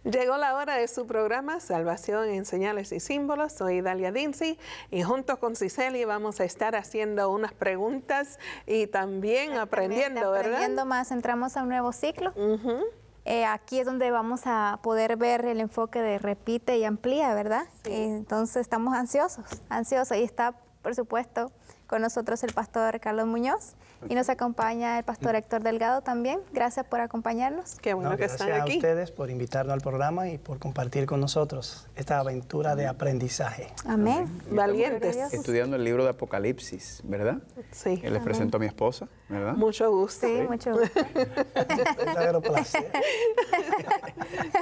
Llegó la hora de su programa Salvación en Señales y Símbolos. Soy Dalia Dinsi y junto con Cicely vamos a estar haciendo unas preguntas y también aprendiendo, ¿verdad? Aprendiendo más, entramos a un nuevo ciclo. Aquí es donde vamos a poder ver el enfoque de repite y amplía, ¿verdad? Sí. Entonces estamos ansiosos. Y está, por supuesto, con nosotros el pastor Carlos Muñoz y nos acompaña el pastor Héctor Delgado también. Gracias por acompañarnos. Qué bueno que están aquí. Gracias a ustedes por invitarnos al programa y por compartir con nosotros esta aventura de aprendizaje. Amén. Valientes. Estudiando el libro de Apocalipsis, ¿verdad? Sí. Les presento a mi esposa, ¿verdad? Mucho gusto. Sí, mucho gusto. Verdadero placer.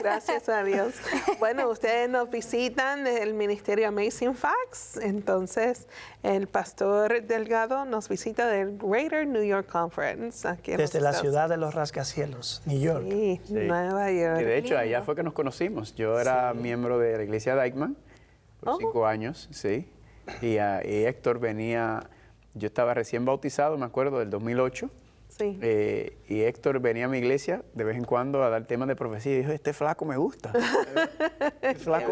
Gracias a Dios. Bueno, ustedes nos visitan del Ministerio Amazing Facts, entonces el pastor Delgado nos visita del Greater New York Conference. Aquí en Desde los la Estados ciudad de los rascacielos, New York. Sí, Nueva York. Y de hecho, allá fue que nos conocimos. Yo era miembro de la iglesia Dykeman por 5 años, sí. Y Héctor venía, yo estaba recién bautizado, me acuerdo, del 2008. Sí. Y Héctor venía a mi iglesia de vez en cuando a dar temas de profecía y dijo, este flaco me gusta. Este flaco,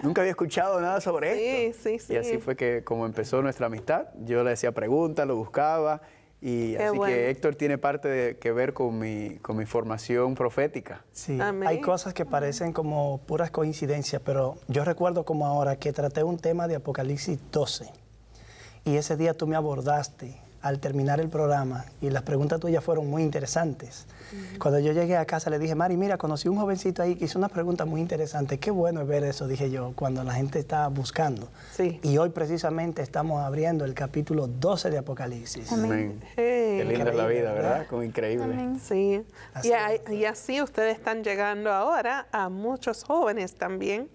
nunca había escuchado nada sobre esto. Sí, sí. Y así fue que como empezó nuestra amistad, yo le hacía preguntas, lo buscaba. Y Qué así bueno. que Héctor tiene parte que ver con mi formación profética. Sí, Amén. hay cosas que parecen como puras coincidencias, pero yo recuerdo como ahora que traté un tema de Apocalipsis 12 y ese día tú me abordaste al terminar el programa y las preguntas tuyas fueron muy interesantes. Cuando yo llegué a casa le dije, Mari, mira, conocí un jovencito ahí que hizo una pregunta muy interesante. Qué bueno es ver eso, dije yo, cuando la gente está buscando. Sí. Y hoy precisamente estamos abriendo el capítulo 12 de Apocalipsis. Amén. Hey. Qué linda es la vida, ¿verdad? ¿verdad? Como increíble. Amén. Sí, Así y así ustedes están llegando ahora a muchos jóvenes también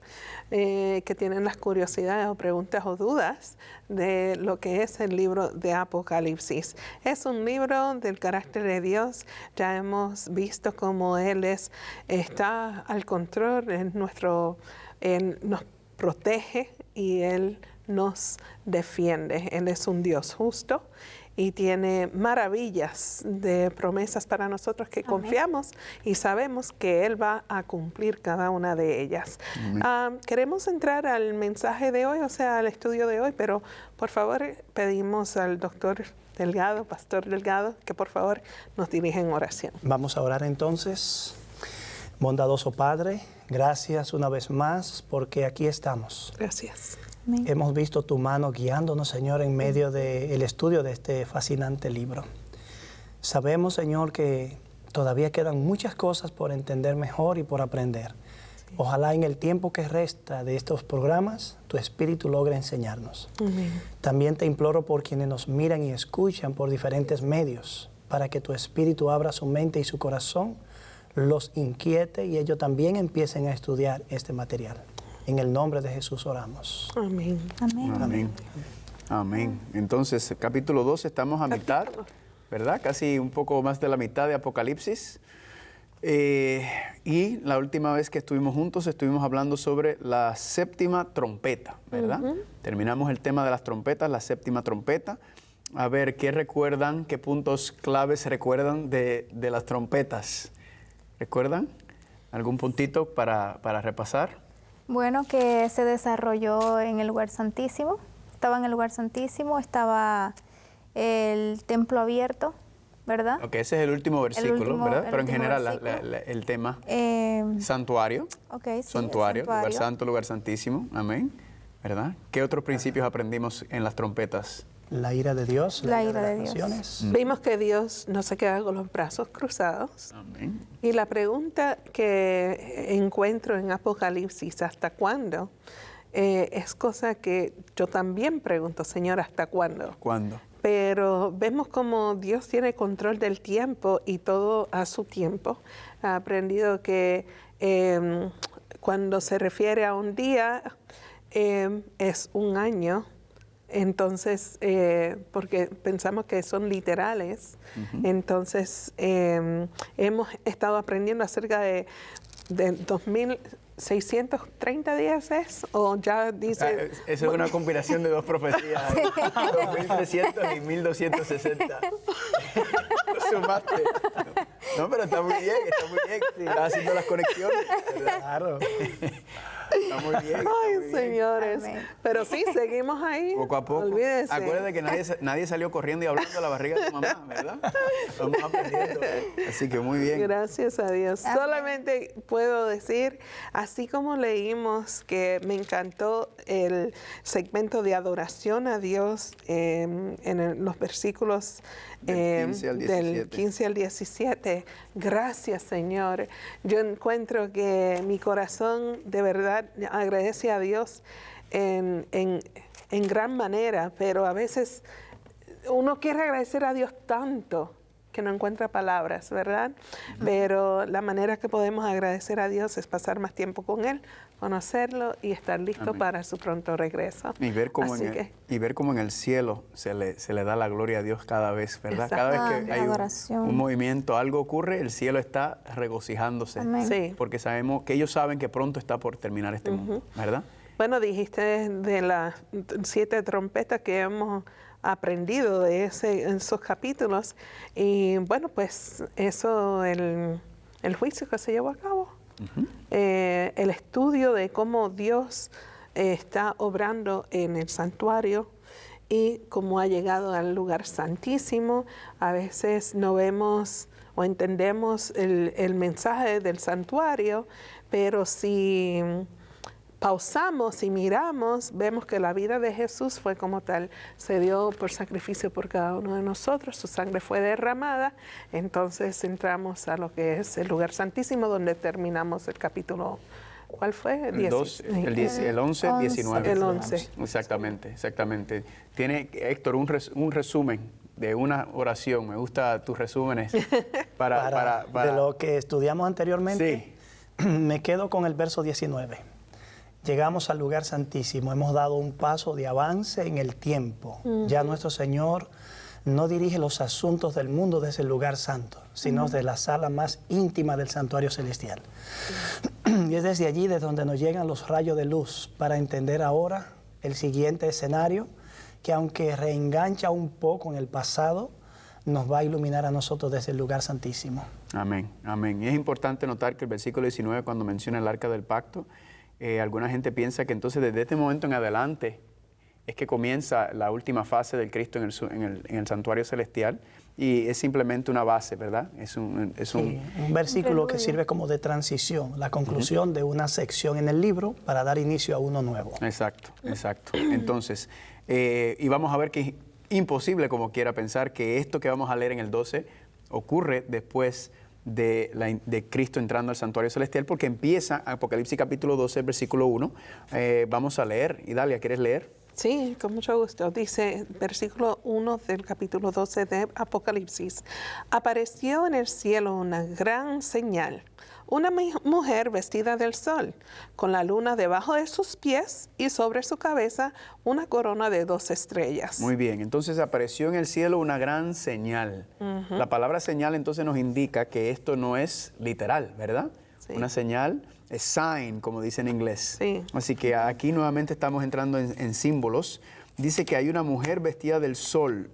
que tienen las curiosidades o preguntas o dudas de lo que es el libro de Apocalipsis. Es un libro del carácter de Dios. Ya hemos visto cómo Él está al control, Él nos protege y Él nos defiende. Él es un Dios justo y tiene maravillas de promesas para nosotros que confiamos y sabemos que Él va a cumplir cada una de ellas. Queremos entrar al mensaje de hoy, o sea, al estudio de hoy, pero por favor pedimos al doctor Delgado, pastor Delgado, que por favor nos dirija en oración. Vamos a orar entonces. Bondadoso Padre, gracias una vez más porque aquí estamos. Gracias. Amén. Hemos visto tu mano guiándonos, Señor, en medio del estudio de este fascinante libro. Sabemos, Señor, que todavía quedan muchas cosas por entender mejor y por aprender. Ojalá en el tiempo que resta de estos programas, tu Espíritu logre enseñarnos. Amén. También te imploro por quienes nos miran y escuchan por diferentes medios, para que tu Espíritu abra su mente y su corazón, los inquiete y ellos también empiecen a estudiar este material. En el nombre de Jesús oramos. Amén. Amén. Amén. Amén. Entonces, capítulo 12, estamos a mitad, ¿verdad? Casi un poco más de la mitad de Apocalipsis. Y la última vez que estuvimos juntos estuvimos hablando sobre la séptima trompeta, ¿verdad? Terminamos el tema de las trompetas, la séptima trompeta. A ver, ¿qué recuerdan? ¿Qué puntos claves recuerdan de las trompetas? ¿Recuerdan? ¿Algún puntito para repasar? Bueno, que se desarrolló en el lugar santísimo. Estaba en el lugar santísimo, estaba el templo abierto, ¿verdad? Ok, ese es el último versículo, ¿verdad? Pero en general versículo. el tema, Eh, santuario, ok, sí, el santuario, lugar santo, lugar santísimo, amén, ¿verdad? ¿Qué otros principios aprendimos en las trompetas? La ira de Dios, La ira ira de de las Dios. naciones. Vimos que Dios no se queda con los brazos cruzados. Amén. Y la pregunta que encuentro en Apocalipsis, ¿hasta cuándo? Es cosa que yo también pregunto, Señor, ¿hasta cuándo? ¿Cuándo? Pero vemos como Dios tiene control del tiempo y todo a su tiempo. He aprendido que cuando se refiere a un día es un año. Entonces, porque pensamos que son literales, entonces hemos estado aprendiendo acerca de de 2630 días es, o ya dice... Eso es una combinación de dos profecías. 2300 y 1260. Lo sumaste. No, pero está muy bien, está muy bien. Sí. Estás haciendo las conexiones, ¿verdad? Claro. Está muy bien. Está Ay, muy bien. señores. Amén. Pero sí, seguimos ahí. Poco a poco. Olvídense. Acuérdate que nadie salió corriendo y hablando de la barriga de tu mamá, ¿verdad? Vamos aprendiendo. Así que muy bien. Gracias a Dios. Amén. Solamente puedo decir, así como leímos que me encantó el segmento de adoración a Dios los versículos Del 15 al 17. del 15 al 17. Gracias, Señor. Yo encuentro que mi corazón de verdad agradece a Dios en gran manera, pero a veces uno quiere agradecer a Dios tanto que no encuentra palabras, ¿verdad? Pero la manera que podemos agradecer a Dios es pasar más tiempo con Él, conocerlo y estar listo Amén. para su pronto regreso. Y ver cómo, Así que, y ver cómo en el cielo se le da la gloria a Dios cada vez, ¿verdad? Exacto. Cada vez Ah, que la hay adoración. un movimiento, algo ocurre, el cielo está regocijándose. Amén. sí. Porque sabemos que ellos saben que pronto está por terminar este mundo, ¿verdad? Bueno, dijiste de las 7 trompetas que hemos aprendido de esos capítulos. Y bueno, pues eso, el juicio que se llevó a cabo, el estudio de cómo Dios está obrando en el santuario y cómo ha llegado al lugar santísimo. A veces no vemos o entendemos el mensaje del santuario, pero si pausamos y miramos, vemos que la vida de Jesús fue como tal, se dio por sacrificio por cada uno de nosotros, su sangre fue derramada, entonces entramos a lo que es el lugar santísimo, donde terminamos el capítulo, ¿cuál fue? El 11, 19. El 11. Exactamente. Tiene, Héctor, un resumen de una oración. Me gustan tus resúmenes. para De lo que estudiamos anteriormente, Sí. me quedo con el verso 19. Llegamos al lugar santísimo, hemos dado un paso de avance en el tiempo. Ya nuestro Señor no dirige los asuntos del mundo desde el lugar santo, sino desde la sala más íntima del santuario celestial. Y es desde allí desde donde nos llegan los rayos de luz para entender ahora el siguiente escenario, que aunque reengancha un poco en el pasado, nos va a iluminar a nosotros desde el lugar santísimo. Amén, amén. Y es importante notar que el versículo 19, cuando menciona el arca del pacto, alguna gente piensa que entonces desde este momento en adelante es que comienza la última fase del Cristo en el santuario celestial, y es simplemente una base, ¿verdad? Es un versículo que sirve como de transición, la conclusión de una sección en el libro para dar inicio a uno nuevo. Exacto. Entonces, y vamos a ver que es imposible como quiera pensar que esto que vamos a leer en el 12 ocurre después de Cristo entrando al santuario celestial, porque empieza Apocalipsis capítulo 12, versículo 1. Vamos a leer. Y Dalia, ¿quieres leer? Sí, con mucho gusto. Dice, versículo 1 del capítulo 12 de Apocalipsis. Apareció en el cielo una gran señal, una mujer vestida del sol, con la luna debajo de sus pies y sobre su cabeza una corona de 2 estrellas. Muy bien, entonces apareció en el cielo una gran señal. La palabra señal entonces nos indica que esto no es literal, ¿verdad? Sí. Una señal es sign, como dice en inglés. Sí. Así que aquí nuevamente estamos entrando en símbolos. Dice que hay una mujer vestida del sol,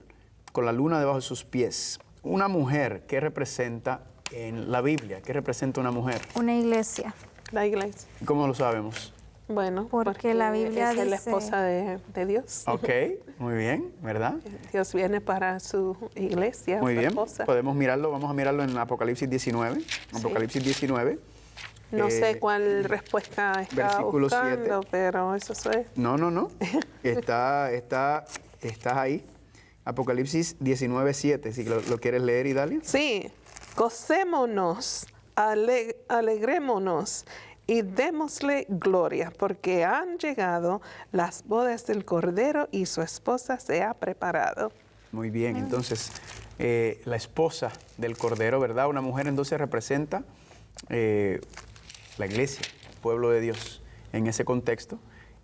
con la luna debajo de sus pies. Una mujer, ¿qué representa en la Biblia? ¿Qué representa una mujer? Una iglesia. La iglesia. ¿Cómo lo sabemos? Bueno, Porque la Biblia es la dice- esposa de Dios. Ok, muy bien, ¿verdad? Dios viene para su iglesia, Muy su bien, esposa. podemos mirarlo, vamos a mirarlo en Apocalipsis 19. Apocalipsis 19. No sé cuál respuesta estaba versículo buscando, 7. pero eso es. No. Estás ahí. Apocalipsis 19, 7. Si lo quieres leer, Idalia. Sí, gocémonos, alegrémonos y démosle gloria, porque han llegado las bodas del Cordero y su esposa se ha preparado. Muy bien, entonces, la esposa del Cordero, ¿verdad? Una mujer entonces representa la iglesia, el pueblo de Dios en ese contexto.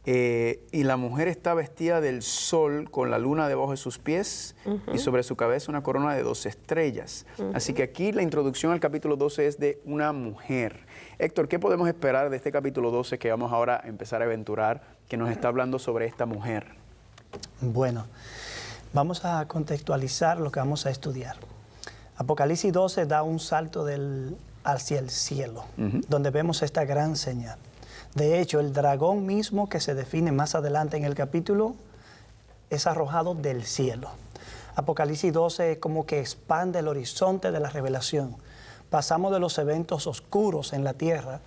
y la mujer está vestida del sol con la luna debajo de sus pies y sobre su cabeza una corona de 12 estrellas. Así que aquí la introducción al capítulo 12 es de una mujer. Héctor, ¿qué podemos esperar de este capítulo 12 que vamos ahora a empezar a aventurar, que nos está hablando sobre esta mujer? Bueno, vamos a contextualizar lo que vamos a estudiar. Apocalipsis 12 da un salto hacia el cielo, donde vemos esta gran señal. De hecho, el dragón mismo que se define más adelante en el capítulo es arrojado del cielo. Apocalipsis 12 es como que expande el horizonte de la revelación. Pasamos de los eventos oscuros en la tierra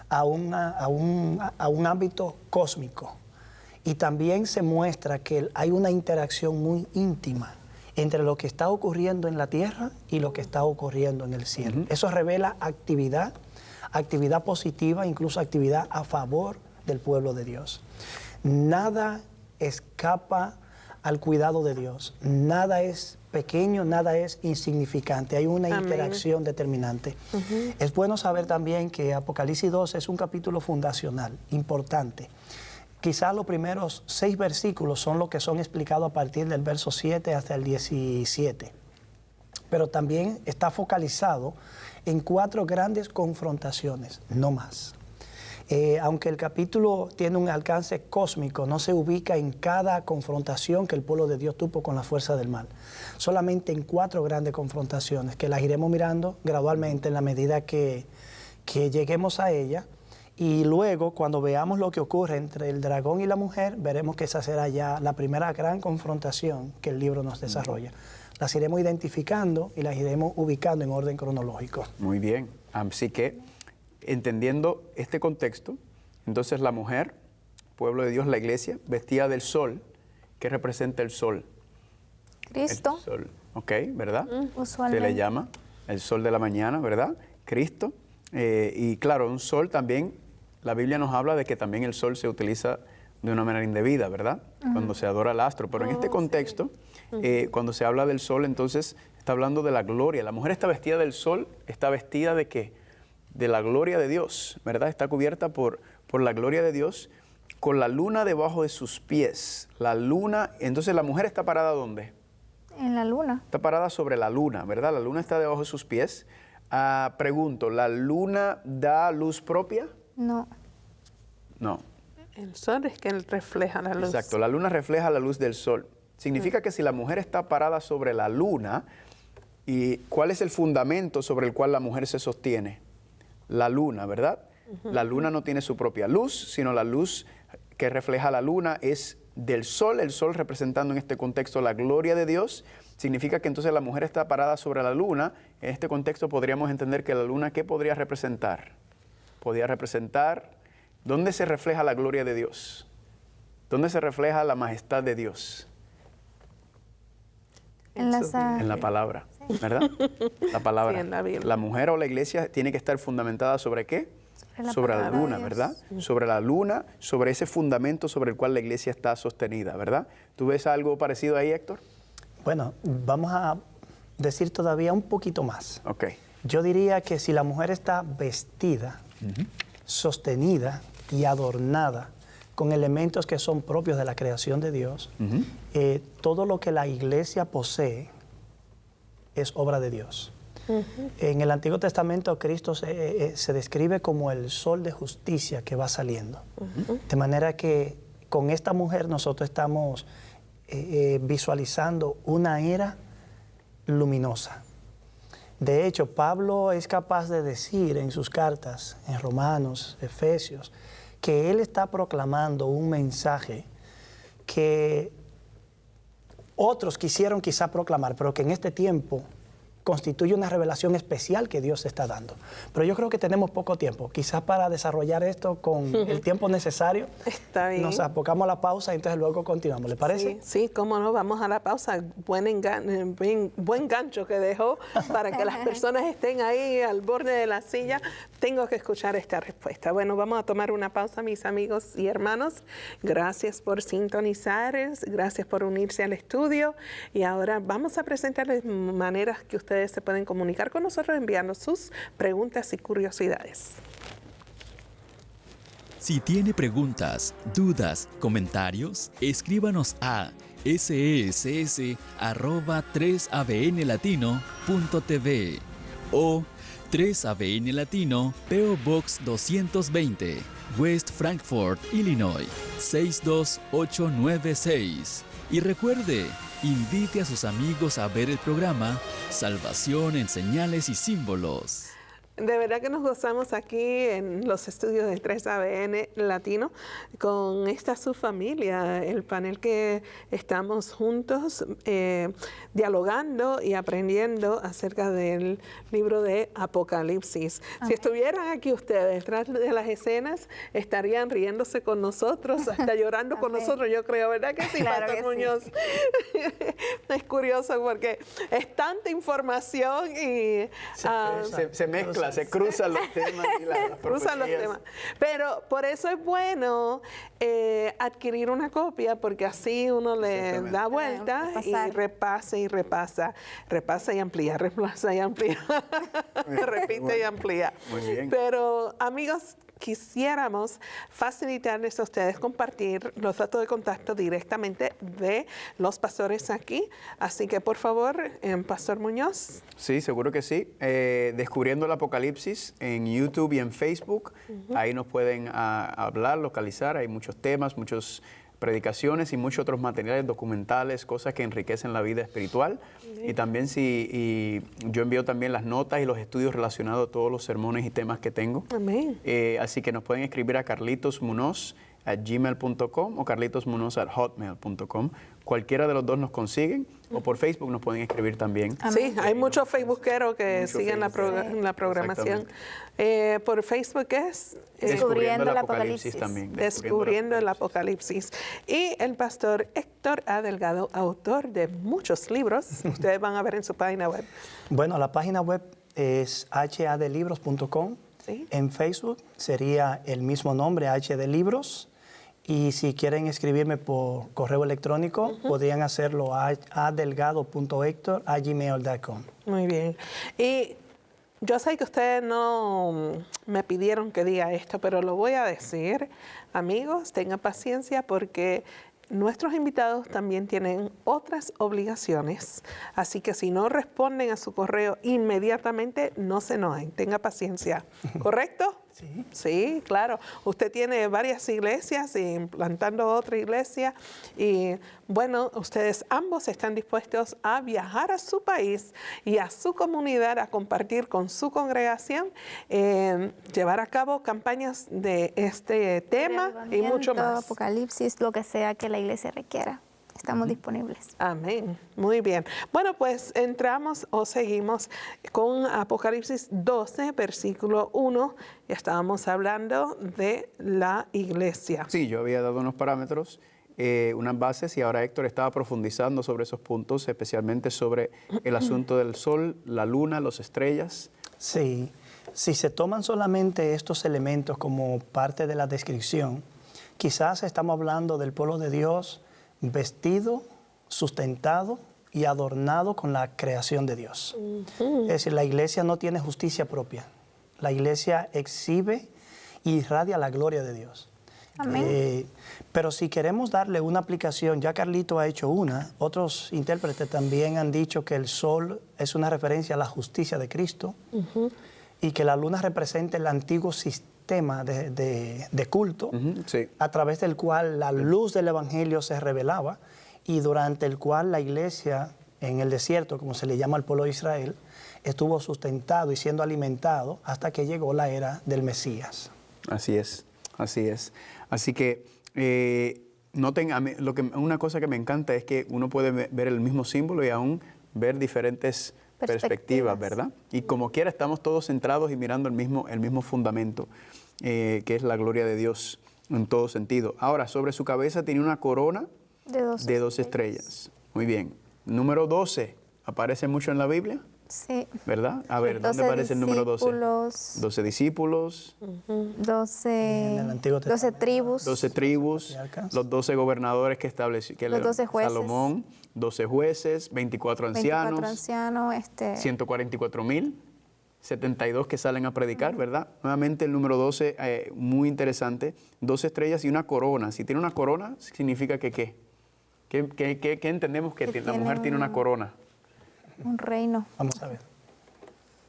a un ámbito cósmico. Y también se muestra que hay una interacción muy íntima entre lo que está ocurriendo en la tierra y lo que está ocurriendo en el cielo. Eso revela actividad positiva, incluso actividad a favor del pueblo de Dios. Nada escapa al cuidado de Dios. Nada es pequeño, nada es insignificante. Hay una interacción determinante. Es bueno saber también que Apocalipsis 12 es un capítulo fundacional, importante. Quizás los primeros 6 versículos son los que son explicados a partir del verso 7 hasta el 17. Pero también está focalizado en 4 grandes confrontaciones, no más. Aunque el capítulo tiene un alcance cósmico, no se ubica en cada confrontación que el pueblo de Dios tuvo con la fuerza del mal. Solamente en 4 grandes confrontaciones, que las iremos mirando gradualmente en la medida que lleguemos a ella. Y luego, cuando veamos lo que ocurre entre el dragón y la mujer, veremos que esa será ya la primera gran confrontación que el libro nos desarrolla. Las iremos identificando y las iremos ubicando en orden cronológico. Muy bien. Así que, entendiendo este contexto, entonces la mujer, pueblo de Dios, la iglesia, vestida del sol, ¿qué representa el sol? Cristo. El sol, ok, ¿verdad? Usualmente. Se le llama el sol de la mañana, ¿verdad? Cristo. Y claro, un sol también, la Biblia nos habla de que también el sol se utiliza de una manera indebida, ¿verdad? Cuando se adora al astro. Pero en este contexto, cuando se habla del sol, entonces está hablando de la gloria. La mujer está vestida del sol, está vestida ¿de qué? De la gloria de Dios, ¿verdad? Está cubierta por la gloria de Dios, con la luna debajo de sus pies. La luna, entonces la mujer está parada ¿dónde? En la luna. Está parada sobre la luna, ¿verdad? La luna está debajo de sus pies. Pregunto, ¿la luna da luz propia? No. No. El sol es que refleja la luz. Exacto, la luna refleja la luz del sol. Significa que si la mujer está parada sobre la luna, ¿y cuál es el fundamento sobre el cual la mujer se sostiene? La luna, ¿verdad? La luna no tiene su propia luz, sino la luz que refleja la luna es del sol, el sol representando en este contexto la gloria de Dios. Significa que entonces la mujer está parada sobre la luna. En este contexto podríamos entender que la luna, ¿qué podría representar? Podría representar, ¿dónde se refleja la gloria de Dios? ¿Dónde se refleja la majestad de Dios? En la palabra, ¿verdad? La palabra. Sí, en la Biblia. La mujer o la iglesia tiene que estar fundamentada ¿sobre qué? Sobre la luna, ¿verdad? Sobre la luna, sobre ese fundamento sobre el cual la iglesia está sostenida, ¿verdad? ¿Tú ves algo parecido ahí, Héctor? Bueno, vamos a decir todavía un poquito más. Ok. Yo diría que si la mujer está vestida, sostenida y adornada con elementos que son propios de la creación de Dios, todo lo que la iglesia posee es obra de Dios. En el Antiguo Testamento Cristo se describe como el sol de justicia que va saliendo. De manera que con esta mujer nosotros estamos visualizando una era luminosa. De hecho, Pablo es capaz de decir en sus cartas, en Romanos, Efesios, que él está proclamando un mensaje que otros quisieron quizá proclamar, pero que en este tiempo constituye una revelación especial que Dios está dando. Pero yo creo que tenemos poco tiempo. Quizás para desarrollar esto con el tiempo necesario, Está bien. nos apocamos a la pausa y entonces luego continuamos. ¿Le parece? Sí, cómo no, vamos a la pausa. Buen gancho que dejó para que las personas estén ahí al borde de la silla. Tengo que escuchar esta respuesta. Bueno, vamos a tomar una pausa, mis amigos y hermanos. Gracias por sintonizar, gracias por unirse al estudio. Y ahora vamos a presentarles maneras que ustedes se pueden comunicar con nosotros enviando sus preguntas y curiosidades. Si tiene preguntas, dudas, comentarios, escríbanos a sess@3abnlatino.tv o 3ABN Latino, P.O. Box 220, West Frankfort, Illinois, 62896. Y recuerde, invite a sus amigos a ver el programa Salvación en Señales y Símbolos. De verdad que nos gozamos aquí en los estudios de 3ABN Latino con esta subfamilia, el panel que estamos juntos dialogando y aprendiendo acerca del libro de Apocalipsis. Amén. Si estuvieran aquí ustedes detrás de las escenas, estarían riéndose con nosotros, hasta llorando con nosotros, yo creo, ¿verdad que sí, claro Pastor Muñoz? Sí. Es curioso porque es tanta información y se mezcla. Se cruzan los temas y las cruzan los temas. Pero por eso es bueno adquirir una copia, porque así uno le da vuelta y repasa y repasa. Repasa y amplía, repasa y amplía. Repite y amplía. Muy bien. Pero amigos, quisiéramos facilitarles a ustedes compartir los datos de contacto directamente de los pastores aquí. Así que, por favor, Pastor Muñoz. Sí, seguro que sí. Descubriendo el Apocalipsis en YouTube y en Facebook. Ahí nos pueden hablar, localizar. Hay muchos temas, muchas predicaciones y muchos otros materiales documentales, cosas que enriquecen la vida espiritual. Y también yo envío también las notas y los estudios relacionados a todos los sermones y temas que tengo. Amén. Así que nos pueden escribir a carlitosmunoz@gmail.com o carlitosmunoz@hotmail.com. Cualquiera de los dos nos consiguen, o por Facebook nos pueden escribir también. Sí, hay muchos facebookeros que siguen la programación. Por Facebook es Descubriendo el Apocalipsis también. Descubriendo el Apocalipsis. Y el pastor Héctor A. Delgado, autor de muchos libros, ustedes van a ver en su página web. Bueno, la página web es hadlibros.com. ¿Sí? En Facebook sería el mismo nombre, HD Libros. Y si quieren escribirme por correo electrónico, podrían hacerlo a adelgado.hector@gmail.com. Muy bien. Y yo sé que ustedes no me pidieron que diga esto, pero lo voy a decir. Amigos, tengan paciencia porque nuestros invitados también tienen otras obligaciones, así que si no responden a su correo inmediatamente, no se enojen, tenga paciencia. ¿Correcto? Sí. Sí, claro. Usted tiene varias iglesias y implantando otra iglesia y bueno, ustedes ambos están dispuestos a viajar a su país y a su comunidad a compartir con su congregación, llevar a cabo campañas de este tema y mucho más. Apocalipsis, lo que sea que la iglesia requiera. Estamos disponibles. Amén. Muy bien. Bueno, pues entramos o seguimos con Apocalipsis 12, versículo 1. Ya estábamos hablando de la iglesia. Sí, yo había dado unos parámetros, unas bases, y ahora Héctor estaba profundizando sobre esos puntos, especialmente sobre el asunto del sol, la luna, las estrellas. Sí, si se toman solamente estos elementos como parte de la descripción, quizás estamos hablando del pueblo de Dios vestido, sustentado y adornado con la creación de Dios. Es decir, la iglesia no tiene justicia propia. La iglesia exhibe y irradia la gloria de Dios. Amén. Pero si queremos darle una aplicación, ya Carlito ha hecho una, otros intérpretes también han dicho que el sol es una referencia a la justicia de Cristo y que la luna representa el antiguo sistema de culto, sí, a través del cual la luz del Evangelio se revelaba y durante el cual la iglesia en el desierto, como se le llama al pueblo de Israel, estuvo sustentado y siendo alimentado hasta que llegó la era del Mesías. Así es, así es. Así que noten, una cosa que me encanta es que uno puede ver el mismo símbolo y aún ver diferentes perspectivas, ¿verdad? Y como quiera estamos todos centrados y mirando el mismo fundamento, que es la gloria de Dios en todo sentido. Ahora, sobre su cabeza tiene una corona de 12 estrellas. Muy bien. Número 12, ¿aparece mucho en la Biblia? Sí. ¿Verdad? A ver, ¿dónde aparece el número 12? 12 discípulos. 12 tribus. 12 tribus. Los 12 gobernadores que estableció los 12 jueces. Salomón. 12 jueces, 24 ancianos. 24 ancianos. 144,000. 72 que salen a predicar, ¿verdad? Nuevamente el número 12, muy interesante, 12 estrellas y una corona. Si tiene una corona, significa que ¿qué? ¿Qué entendemos que la mujer tiene una corona? Un reino. Vamos a ver.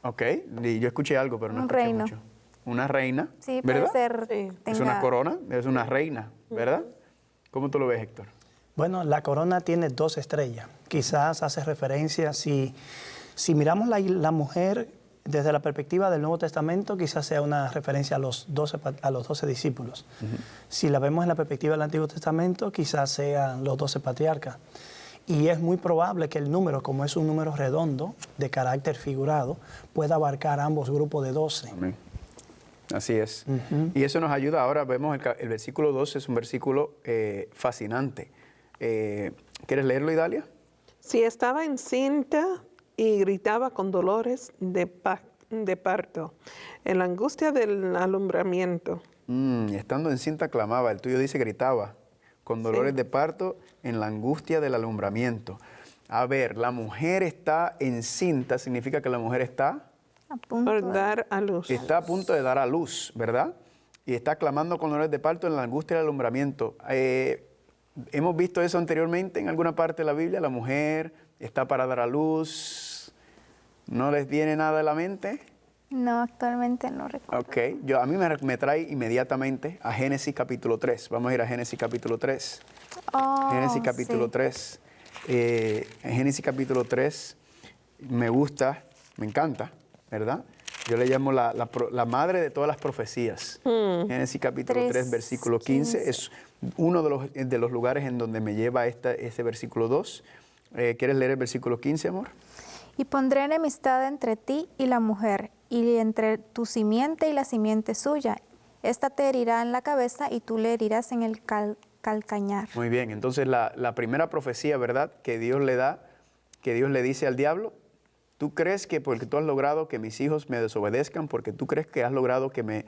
Ok, y yo escuché algo, pero no Un escuché reino. mucho. Una reina, Sí, ¿verdad? puede ser. Sí. Es una corona, es una reina, ¿verdad? ¿Cómo tú lo ves, Héctor? Bueno, la corona tiene 2 estrellas. Quizás hace referencia, si miramos la mujer desde la perspectiva del Nuevo Testamento, quizás sea una referencia a los 12 discípulos. Si la vemos en la perspectiva del Antiguo Testamento, quizás sean los 12 patriarcas. Y es muy probable que el número, como es un número redondo, de carácter figurado, pueda abarcar ambos grupos de 12. Amén. Así es. Y eso nos ayuda. Ahora vemos el versículo 12, es un versículo fascinante. ¿Quieres leerlo, Idalia? Si estaba encinta y gritaba con dolores de parto, en la angustia del alumbramiento. Estando encinta clamaba, el tuyo dice gritaba, con dolores de parto en la angustia del alumbramiento. A ver, la mujer está encinta, significa que la mujer está A punto Por de- dar a luz. está a punto de dar a luz, ¿verdad? Y está clamando con dolores de parto en la angustia del alumbramiento. Hemos visto eso anteriormente en alguna parte de la Biblia. La mujer está para dar a luz. ¿No les viene nada a la mente? No, actualmente no recuerdo. Ok, a mí me trae inmediatamente a Génesis capítulo 3. Vamos a ir a Génesis capítulo 3. Oh, Génesis capítulo sí. 3. En Génesis capítulo 3 me gusta, me encanta, ¿verdad? Yo le llamo la madre de todas las profecías. Génesis capítulo 3, versículo 15. Es uno de los lugares en donde me lleva ese versículo 2. ¿Quieres leer el versículo 15, amor? Y pondré enemistad entre ti y la mujer, y entre tu simiente y la simiente suya. Esta te herirá en la cabeza y tú le herirás en el calcañar. Muy bien, entonces la primera profecía, ¿verdad? Que Dios le da, que Dios le dice al diablo, tú crees que porque tú has logrado que mis hijos me desobedezcan, porque tú crees que has logrado que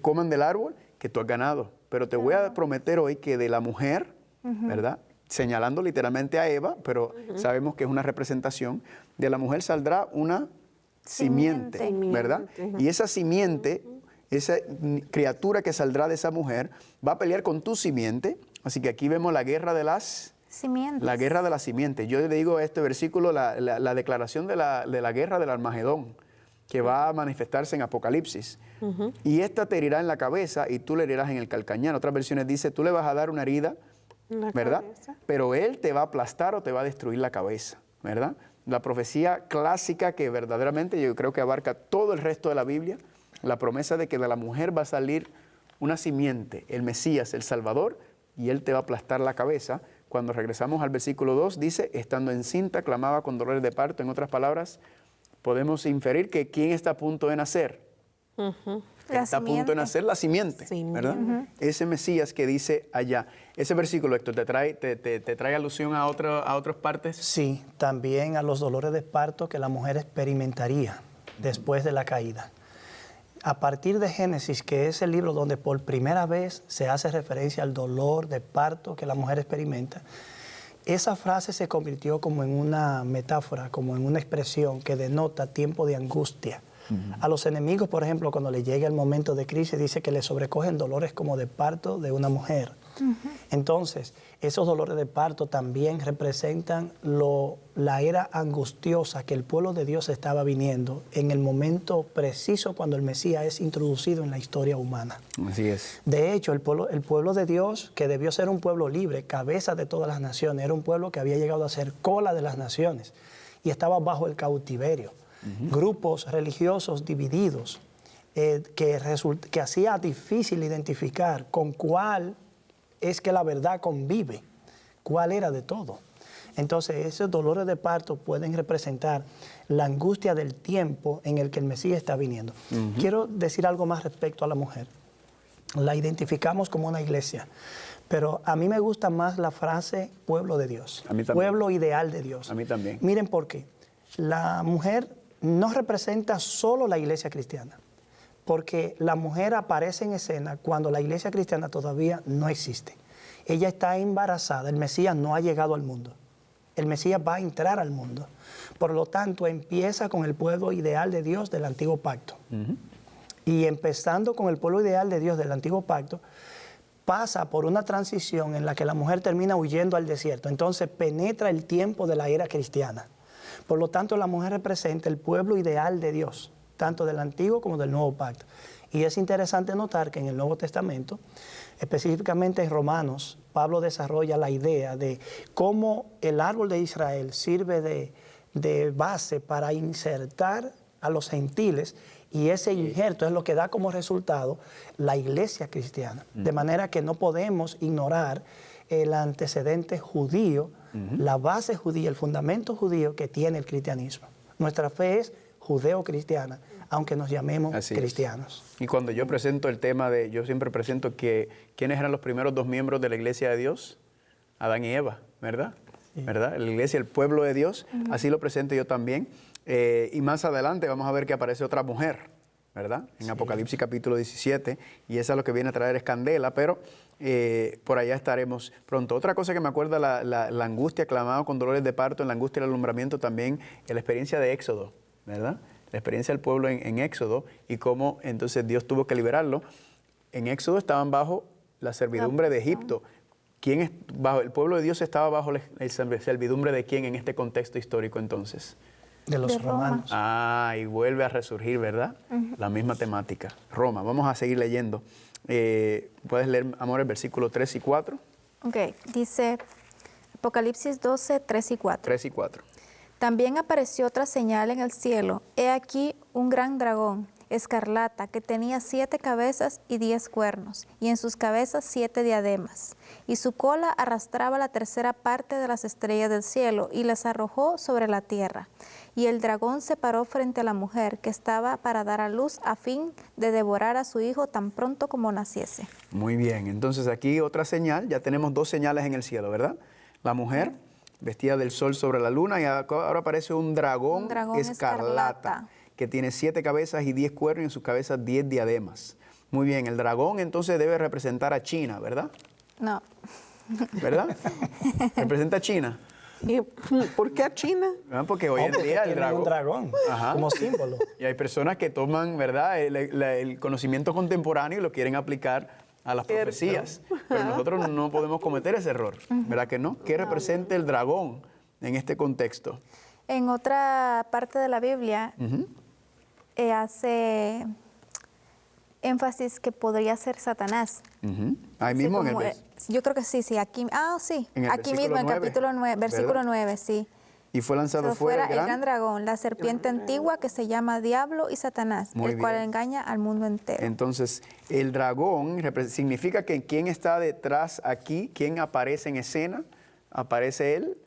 coman del árbol, que tú has ganado. Pero te voy a prometer hoy que de la mujer, ¿verdad? Señalando literalmente a Eva, pero sabemos que es una representación, de la mujer saldrá una simiente, ¿verdad? Y esa simiente, esa criatura que saldrá de esa mujer, va a pelear con tu simiente. Así que aquí vemos la guerra de las Simientes. la guerra de la simiente. Yo le digo a este versículo la declaración de la guerra del Armagedón, que va a manifestarse en Apocalipsis. Y esta te herirá en la cabeza y tú le herirás en el calcañar. Otras versiones dice, tú le vas a dar una herida, La ¿verdad? cabeza. Pero él te va a aplastar o te va a destruir la cabeza, ¿verdad? La profecía clásica que verdaderamente yo creo que abarca todo el resto de la Biblia, la promesa de que de la mujer va a salir una simiente, el Mesías, el Salvador, y él te va a aplastar la cabeza. Cuando regresamos al versículo 2, dice, estando encinta, clamaba con dolores de parto. En otras palabras, podemos inferir que ¿quién está a punto de nacer? La Está a punto simiente. de nacer la simiente, ¿verdad? Ese Mesías que dice allá. Ese versículo, Héctor, ¿te trae alusión a otras partes? Sí, también a los dolores de parto que la mujer experimentaría después de la caída. A partir de Génesis, que es el libro donde por primera vez se hace referencia al dolor de parto que la mujer experimenta, esa frase se convirtió como en una metáfora, como en una expresión que denota tiempo de angustia. A los enemigos, por ejemplo, cuando le llega el momento de crisis, dice que le sobrecogen dolores como de parto de una mujer. Entonces, esos dolores de parto también representan la era angustiosa que el pueblo de Dios estaba viniendo en el momento preciso cuando el Mesías es introducido en la historia humana. Así es. De hecho, el pueblo de Dios, que debió ser un pueblo libre, cabeza de todas las naciones, era un pueblo que había llegado a ser cola de las naciones y estaba bajo el cautiverio. Grupos religiosos divididos que hacía difícil identificar con cuál es que la verdad convive, cuál era de todo. Entonces, esos dolores de parto pueden representar la angustia del tiempo en el que el Mesías está viniendo. Quiero decir algo más respecto a la mujer. La identificamos como una iglesia, pero a mí me gusta más la frase pueblo de Dios, A mí también. pueblo ideal de Dios. A mí también. Miren por qué. La mujer no representa solo la iglesia cristiana, porque la mujer aparece en escena cuando la iglesia cristiana todavía no existe. Ella está embarazada, el Mesías no ha llegado al mundo. el Mesías va a entrar al mundo. Por lo tanto, empieza con el pueblo ideal de Dios del Antiguo Pacto. Y empezando con el pueblo ideal de Dios del Antiguo Pacto, pasa por una transición en la que la mujer termina huyendo al desierto. Entonces penetra el tiempo de la era cristiana. Por lo tanto, la mujer representa el pueblo ideal de Dios, tanto del Antiguo como del Nuevo Pacto. Y es interesante notar que en el Nuevo Testamento, específicamente en Romanos, Pablo desarrolla la idea de cómo el árbol de Israel sirve de base para insertar a los gentiles, y ese injerto es lo que da como resultado la iglesia cristiana. De manera que no podemos ignorar el antecedente judío, la base judía, el fundamento judío que tiene el cristianismo. Nuestra fe es judeo-cristiana, aunque nos llamemos cristianos. Y cuando yo presento el tema yo siempre presento que ¿quiénes eran los primeros dos miembros de la iglesia de Dios? Adán y Eva, ¿verdad? Sí. ¿Verdad? La iglesia, el pueblo de Dios, así lo presento yo también. Y más adelante vamos a ver que aparece otra mujer, ¿verdad? En Apocalipsis capítulo 17, y esa es lo que viene a traer es candela, pero por allá estaremos pronto. Otra cosa que me acuerda, la angustia, clamado con dolores de parto, en la angustia y el alumbramiento también, en la experiencia de Éxodo, ¿verdad? La experiencia del pueblo en Éxodo y cómo entonces Dios tuvo que liberarlo. En Éxodo estaban bajo la servidumbre de Egipto. ¿El pueblo de Dios estaba bajo la servidumbre de quién en este contexto histórico entonces? De los romanos. Y vuelve a resurgir, ¿verdad? La misma temática. Roma. Vamos a seguir leyendo. ¿Puedes leer, amor, el versículo 3 y 4? Ok, dice Apocalipsis 12, 3 y 4. 3 y 4. También apareció otra señal en el cielo. He aquí un gran dragón, escarlata, que tenía 7 cabezas y 10 cuernos, y en sus cabezas 7 diademas. Y su cola arrastraba la tercera parte de las estrellas del cielo y las arrojó sobre la tierra. Y el dragón se paró frente a la mujer que estaba para dar a luz a fin de devorar a su hijo tan pronto como naciese. Muy bien, entonces aquí otra señal, ya tenemos 2 señales en el cielo, ¿verdad? La mujer vestida del sol sobre la luna, y ahora aparece un dragón escarlata que tiene 7 cabezas y 10 cuernos, y en sus cabezas 10 diademas. Muy bien, el dragón entonces debe representar a China, ¿verdad? No. ¿Verdad? ¿Representa a China? ¿Y por qué a China? Porque hoy en día el dragón... un dragón como símbolo. Y hay personas que toman, ¿verdad?, el conocimiento contemporáneo y lo quieren aplicar a las profecías. Pero nosotros no podemos cometer ese error, ¿verdad que no? ¿Qué representa el dragón en este contexto? En otra parte de la Biblia hace énfasis que podría ser Satanás. Ahí mismo en el... Yo creo que sí, aquí, aquí mismo en capítulo 9, versículo 9, sí. Y fue lanzado fuera el gran dragón, la serpiente antigua que se llama Diablo y Satanás, el cual engaña al mundo entero. Entonces, el dragón significa que quién está detrás aquí, quién aparece en escena, aparece él,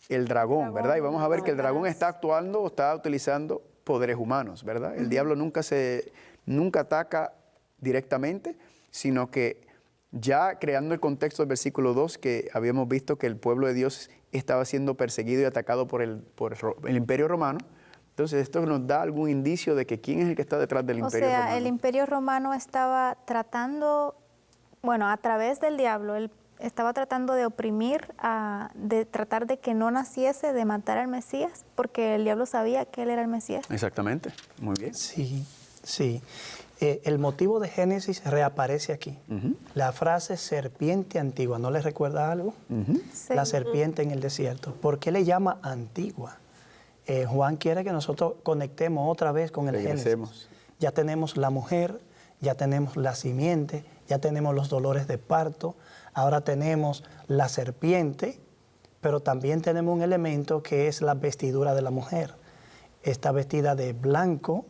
el dragón, ¿verdad? Y vamos a ver que el dragón está actuando o está utilizando poderes humanos, ¿verdad? El diablo nunca ataca directamente, sino que ya creando el contexto del versículo 2, que habíamos visto que el pueblo de Dios estaba siendo perseguido y atacado por el Imperio Romano. Entonces esto nos da algún indicio de que quién es el que está detrás del Imperio Romano. O sea, el Imperio Romano estaba tratando, a través del diablo, él estaba tratando de oprimir, de tratar de que no naciese, de matar al Mesías, porque el diablo sabía que él era el Mesías. Exactamente, muy bien. Sí. El motivo de Génesis reaparece aquí. La frase serpiente antigua, ¿no les recuerda algo? Sí. La serpiente en el desierto. ¿Por qué le llama antigua? Juan quiere que nosotros conectemos otra vez con el Génesis. Ya tenemos la mujer, ya tenemos la simiente, ya tenemos los dolores de parto, ahora tenemos la serpiente, pero también tenemos un elemento que es la vestidura de la mujer. Está vestida de blanco,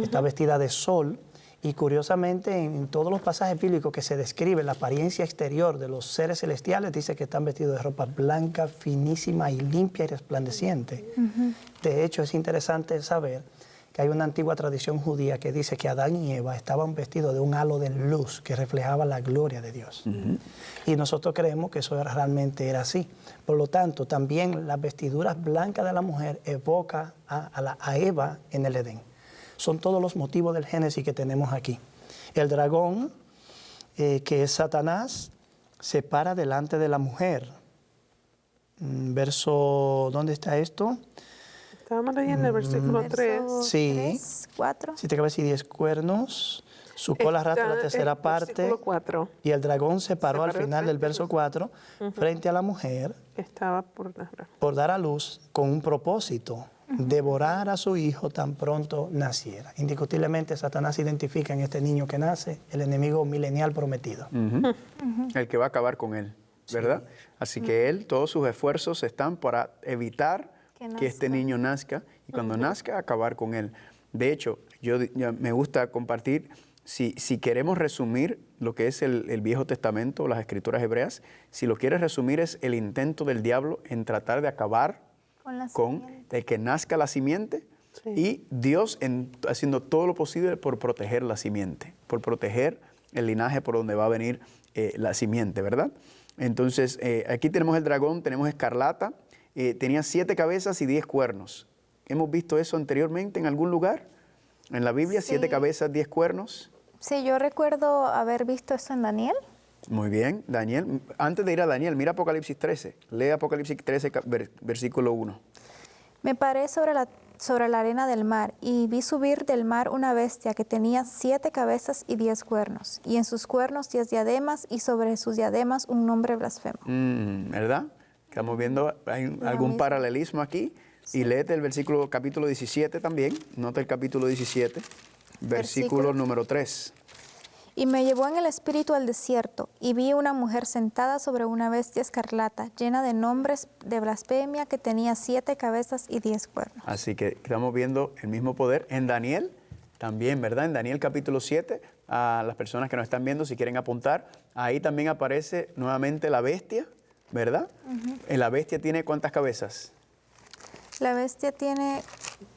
está vestida de sol, y curiosamente en todos los pasajes bíblicos que se describe la apariencia exterior de los seres celestiales, dice que están vestidos de ropa blanca, finísima y limpia y resplandeciente. De hecho, es interesante saber que hay una antigua tradición judía que dice que Adán y Eva estaban vestidos de un halo de luz que reflejaba la gloria de Dios. Y nosotros creemos que eso realmente era así. Por lo tanto, también las vestiduras blancas de la mujer evoca a Eva en el Edén. Son todos los motivos del Génesis que tenemos aquí. El dragón, que es Satanás, se para delante de la mujer. Verso, ¿dónde está esto? Estábamos leyendo el versículo 3. Sí. 3, 4. 7 cabezas y 10 cuernos. Su cola arrastra la tercera parte. Versículo 4. Y el dragón se paró al paró final del frente a verso 4 frente a la mujer Estaba por narrar. por dar a luz con un propósito, devorar a su hijo tan pronto naciera. Indiscutiblemente Satanás identifica en este niño que nace el enemigo milenial prometido. El que va a acabar con él, ¿verdad? Así que él, todos sus esfuerzos están para evitar que este niño nazca y cuando nazca acabar con él. De hecho, me gusta compartir, si queremos resumir lo que es el Viejo Testamento, las Escrituras hebreas, si lo quieres resumir es el intento del diablo en tratar de acabar con el que nazca la simiente y Dios haciendo todo lo posible por proteger la simiente, por proteger el linaje por donde va a venir la simiente, ¿verdad? Entonces, aquí tenemos el dragón, tenemos escarlata, tenía 7 cabezas y 10 cuernos. ¿Hemos visto eso anteriormente en algún lugar? En la Biblia, 7 cabezas, 10 cuernos. Sí, yo recuerdo haber visto eso en Daniel. Muy bien, Daniel. Antes de ir a Daniel, mira Apocalipsis 13. Lee Apocalipsis 13, versículo 1. Me paré sobre la arena del mar y vi subir del mar una bestia que tenía 7 cabezas y 10 cuernos, y en sus cuernos 10 diademas, y sobre sus diademas un nombre blasfemo. ¿Verdad? Estamos viendo, hay algún paralelismo aquí. Sí. Y léete el capítulo 17 también. Nota el capítulo 17, versículo número 3. Y me llevó en el espíritu al desierto, y vi una mujer sentada sobre una bestia escarlata, llena de nombres de blasfemia, que tenía 7 cabezas y 10 cuernos. Así que estamos viendo el mismo poder en Daniel también, ¿verdad? En Daniel capítulo 7, a las personas que nos están viendo, si quieren apuntar, ahí también aparece nuevamente la bestia, ¿verdad? La bestia tiene ¿cuántas cabezas? La bestia tiene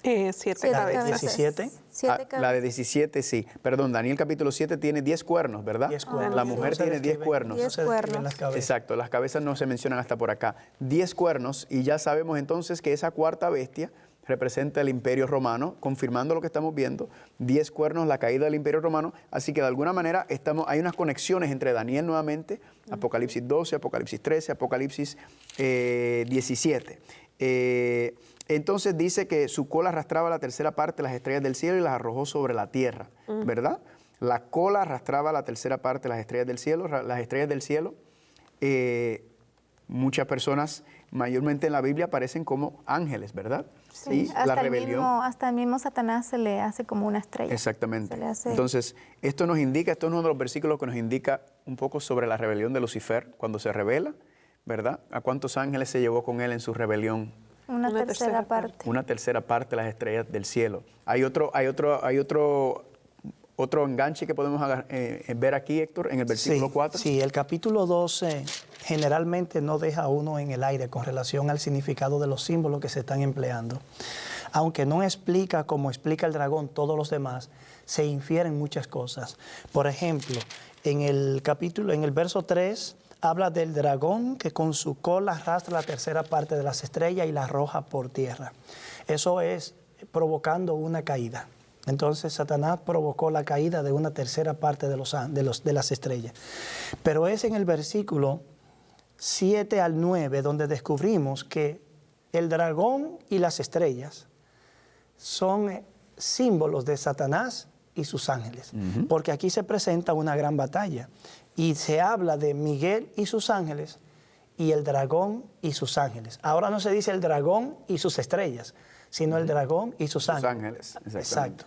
7 cabezas. 17. 7 cabezas. La de 17, sí. Perdón, Daniel capítulo 7 tiene 10 cuernos, ¿verdad? 10 cuernos. La mujer tiene 10 cuernos. 10 cuernos. Las cabezas. Exacto, las cabezas no se mencionan hasta por acá. 10 cuernos, y ya sabemos entonces que esa cuarta bestia representa el Imperio Romano, confirmando lo que estamos viendo. 10 cuernos, la caída del Imperio Romano. Así que de alguna manera hay unas conexiones entre Daniel nuevamente, Apocalipsis 12, Apocalipsis 13, Apocalipsis 17. Entonces dice que su cola arrastraba la tercera parte de las estrellas del cielo y las arrojó sobre la tierra, ¿verdad? La cola arrastraba la tercera parte de las estrellas del cielo. Las estrellas del cielo, muchas personas, mayormente en la Biblia, aparecen como ángeles, ¿verdad? Sí, la rebelión. Hasta el mismo Satanás se le hace como una estrella. Exactamente. Entonces, esto es uno de los versículos que nos indica un poco sobre la rebelión de Lucifer, cuando se rebela, ¿verdad? ¿A cuántos ángeles se llevó con él en su rebelión? Una tercera parte. Una tercera parte de las estrellas del cielo. Hay otro enganche que podemos ver aquí, Héctor, en el versículo 4. Sí, el capítulo 12 generalmente no deja a uno en el aire con relación al significado de los símbolos que se están empleando. Aunque no explica como explica el dragón todos los demás, se infieren muchas cosas. Por ejemplo, en el verso 3, habla del dragón que con su cola arrastra la tercera parte de las estrellas y la arroja por tierra. Eso es provocando una caída. Entonces Satanás provocó la caída de una tercera parte de las estrellas. Pero es en el versículo 7 al 9 donde descubrimos que el dragón y las estrellas son símbolos de Satanás y sus ángeles. Porque aquí se presenta una gran batalla. Y se habla de Miguel y sus ángeles y el dragón y sus ángeles. Ahora no se dice el dragón y sus estrellas, sino el dragón y sus ángeles. Exacto.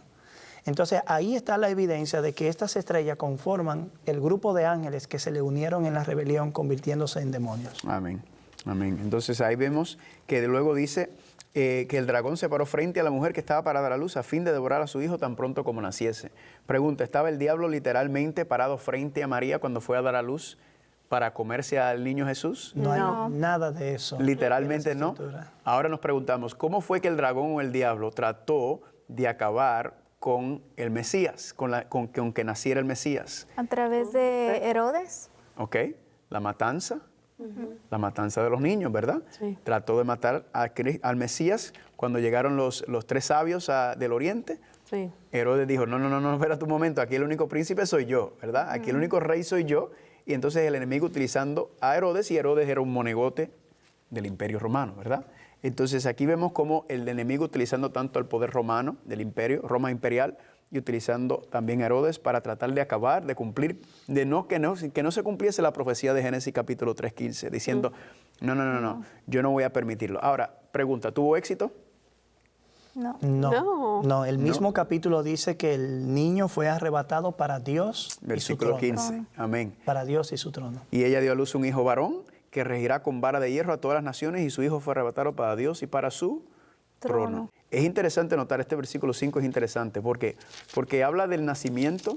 Entonces ahí está la evidencia de que estas estrellas conforman el grupo de ángeles que se le unieron en la rebelión convirtiéndose en demonios. Amén. Amén. Entonces ahí vemos que luego dice que el dragón se paró frente a la mujer que estaba para dar a luz a fin de devorar a su hijo tan pronto como naciese. Pregunta, ¿estaba el diablo literalmente parado frente a María cuando fue a dar a luz para comerse al niño Jesús? No hay nada de eso. Literalmente no. Ahora nos preguntamos, ¿cómo fue que el dragón o el diablo trató de acabar con el Mesías, con que naciera el Mesías? A través de Herodes. Ok, la matanza. La matanza de los niños, ¿verdad? Sí. Trató de matar al Mesías cuando llegaron los 3 sabios del oriente. Sí. Herodes dijo, no, espera un momento, aquí el único príncipe soy yo, ¿verdad? Aquí el único rey soy yo. Y entonces el enemigo utilizando a Herodes, y Herodes era un monegote del Imperio Romano, ¿verdad? Entonces aquí vemos cómo el enemigo utilizando tanto el poder romano del imperio, Roma imperial, y utilizando también a Herodes para tratar de acabar, de cumplir, que no se cumpliese la profecía de Génesis capítulo 3:15, diciendo, no, yo no voy a permitirlo. Ahora, pregunta, ¿tuvo éxito? No, el mismo capítulo dice que el niño fue arrebatado para Dios Versículo y su trono. 15, amén. Para Dios y su trono. Y ella dio a luz un hijo varón que regirá con vara de hierro a todas las naciones, y su hijo fue arrebatado para Dios y para su trono. Es interesante notar, este versículo 5 es interesante, porque habla del nacimiento,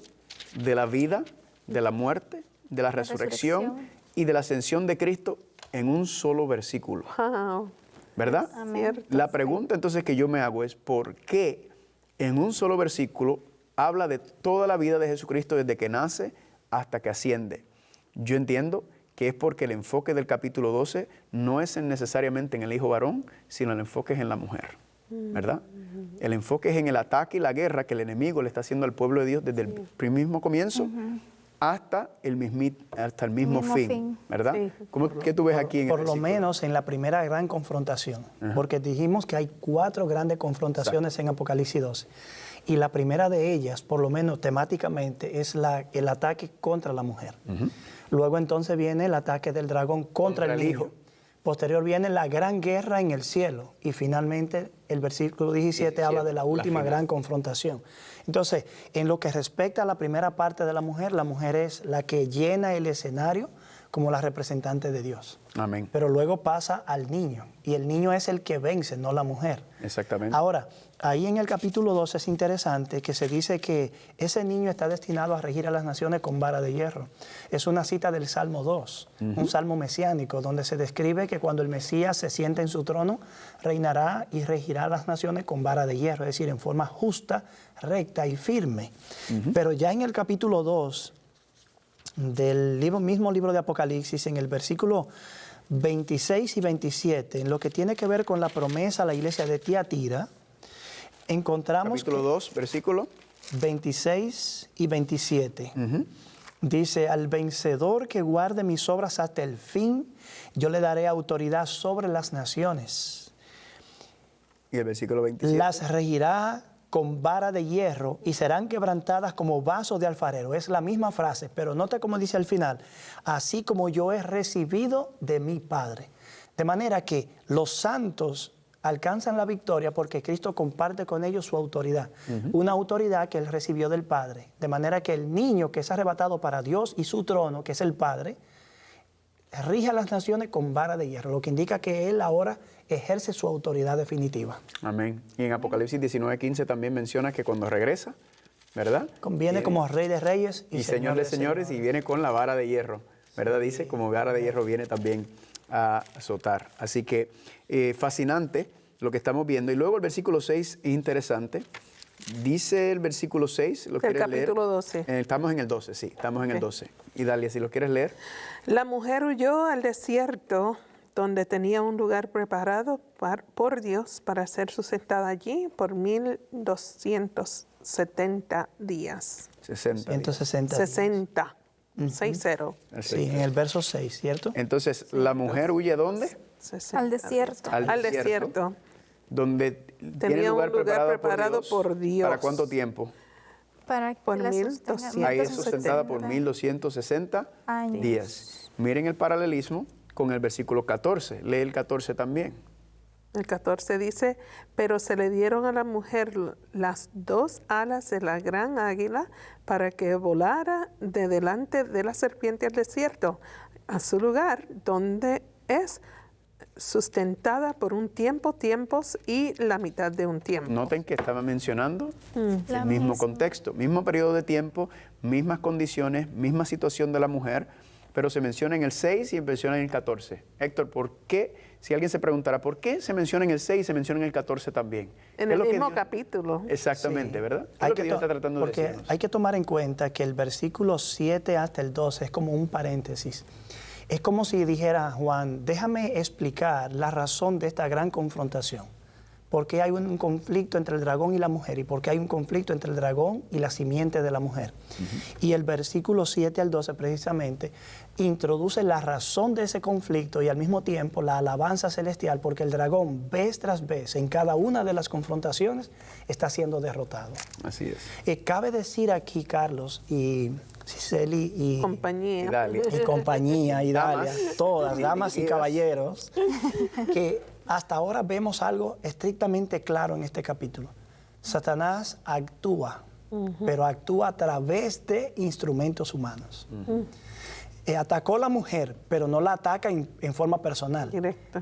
de la vida, de la muerte, de la resurrección y de la ascensión de Cristo en un solo versículo. Wow. ¿Verdad? Cierto. La pregunta entonces que yo me hago es, ¿por qué en un solo versículo habla de toda la vida de Jesucristo desde que nace hasta que asciende? Yo entiendo que es porque el enfoque del capítulo 12 no es necesariamente en el hijo varón, sino el enfoque es en la mujer, ¿verdad? El enfoque es en el ataque y la guerra que el enemigo le está haciendo al pueblo de Dios desde el mismo comienzo hasta el mismo fin, ¿verdad? Sí. ¿Qué tú ves aquí en el Por lo versículo? menos en la primera gran confrontación, porque dijimos que hay 4 grandes confrontaciones en Apocalipsis 12. Y la primera de ellas, por lo menos temáticamente, es el ataque contra la mujer. Luego entonces viene el ataque del dragón contra el hijo. Posterior viene la gran guerra en el cielo. Y finalmente el versículo 17 habla de la última gran confrontación. Entonces, en lo que respecta a la primera parte de la mujer es la que llena el escenario como la representante de Dios. Amén. Pero luego pasa al niño, y el niño es el que vence, no la mujer. Exactamente. Ahora, ahí en el capítulo 12 es interesante que se dice que ese niño está destinado a regir a las naciones con vara de hierro. Es una cita del Salmo 2, un salmo mesiánico, donde se describe que cuando el Mesías se siente en su trono, reinará y regirá a las naciones con vara de hierro, es decir, en forma justa, recta y firme. Pero ya en el capítulo 2 del mismo libro de Apocalipsis, en el versículo 26 y 27, en lo que tiene que ver con la promesa a la iglesia de Tiatira, encontramos Capítulo 2, versículo 26 y 27. Dice, al vencedor que guarde mis obras hasta el fin, yo le daré autoridad sobre las naciones. y el versículo 27. Las regirá con vara de hierro y serán quebrantadas como vasos de alfarero. Es la misma frase, pero nota cómo dice al final, así como yo he recibido de mi Padre. De manera que los santos alcanzan la victoria porque Cristo comparte con ellos su autoridad, una autoridad que Él recibió del Padre. De manera que el niño que es arrebatado para Dios y su trono, que es el Padre, rige a las naciones con vara de hierro, lo que indica que Él ahora ejerce su autoridad definitiva. Amén. Y en Apocalipsis 19:15 también menciona que cuando regresa, ¿verdad? Viene como Rey de Reyes y Señor de Señores, y viene con la vara de hierro, ¿verdad? Dice, como vara de hierro viene también a azotar. Así que fascinante lo que estamos viendo. Y luego el versículo 6 es interesante. Dice el versículo 6, ¿lo quieres leer? El capítulo 12. Estamos en el 12, sí, estamos en el 12. Y Dalia, si lo quieres leer. La mujer huyó al desierto, donde tenía un lugar preparado por Dios para ser sustentada allí por 1270 días. 60. 160. 60. 60. Sí, en el verso 6, ¿cierto? Entonces, ¿la mujer huye a dónde? 60. Al desierto. Al desierto. Donde Tenía un lugar preparado por Dios. ¿Para cuánto tiempo? Para que Por la 1270. Ahí es sustentada por 1260 años. días. Miren el paralelismo con el versículo 14. Lee el 14 también. El 14 dice, pero se le dieron a la mujer las 2 alas de la gran águila para que volara de delante de la serpiente al desierto, a su lugar donde es sustentada por un tiempo, tiempos y la mitad de un tiempo. Noten que estaba mencionando el La mismo misma. contexto, mismo periodo de tiempo, mismas condiciones, misma situación de la mujer, pero se menciona en el 6 y se menciona en el 14. Héctor, ¿por qué? Si alguien se preguntara, ¿por qué se menciona en el 6 y se menciona en el 14 también? En ¿Qué es el lo que mismo Dios- capítulo. Exactamente, Sí. ¿verdad? ¿Qué es lo que Dios está tratando de porque decirnos? hay que tomar en cuenta que el versículo 7 hasta el 12 es como un paréntesis. Es como si dijera Juan, déjame explicar la razón de esta gran confrontación. ¿Por qué hay un conflicto entre el dragón y la mujer? ¿Y por qué hay un conflicto entre el dragón y la simiente de la mujer? Y el versículo 7 al 12 precisamente introduce la razón de ese conflicto y al mismo tiempo la alabanza celestial, porque el dragón vez tras vez en cada una de las confrontaciones está siendo derrotado. Así es. Cabe decir aquí, Carlos y Cicely y compañía. Y Dalia. y compañía, y Dalia, Damas. todas, damas y Bienvenidas. caballeros, que hasta ahora vemos algo estrictamente claro en este capítulo. Satanás actúa, pero actúa a través de instrumentos humanos. Atacó a la mujer, pero no la ataca en forma personal. Directo.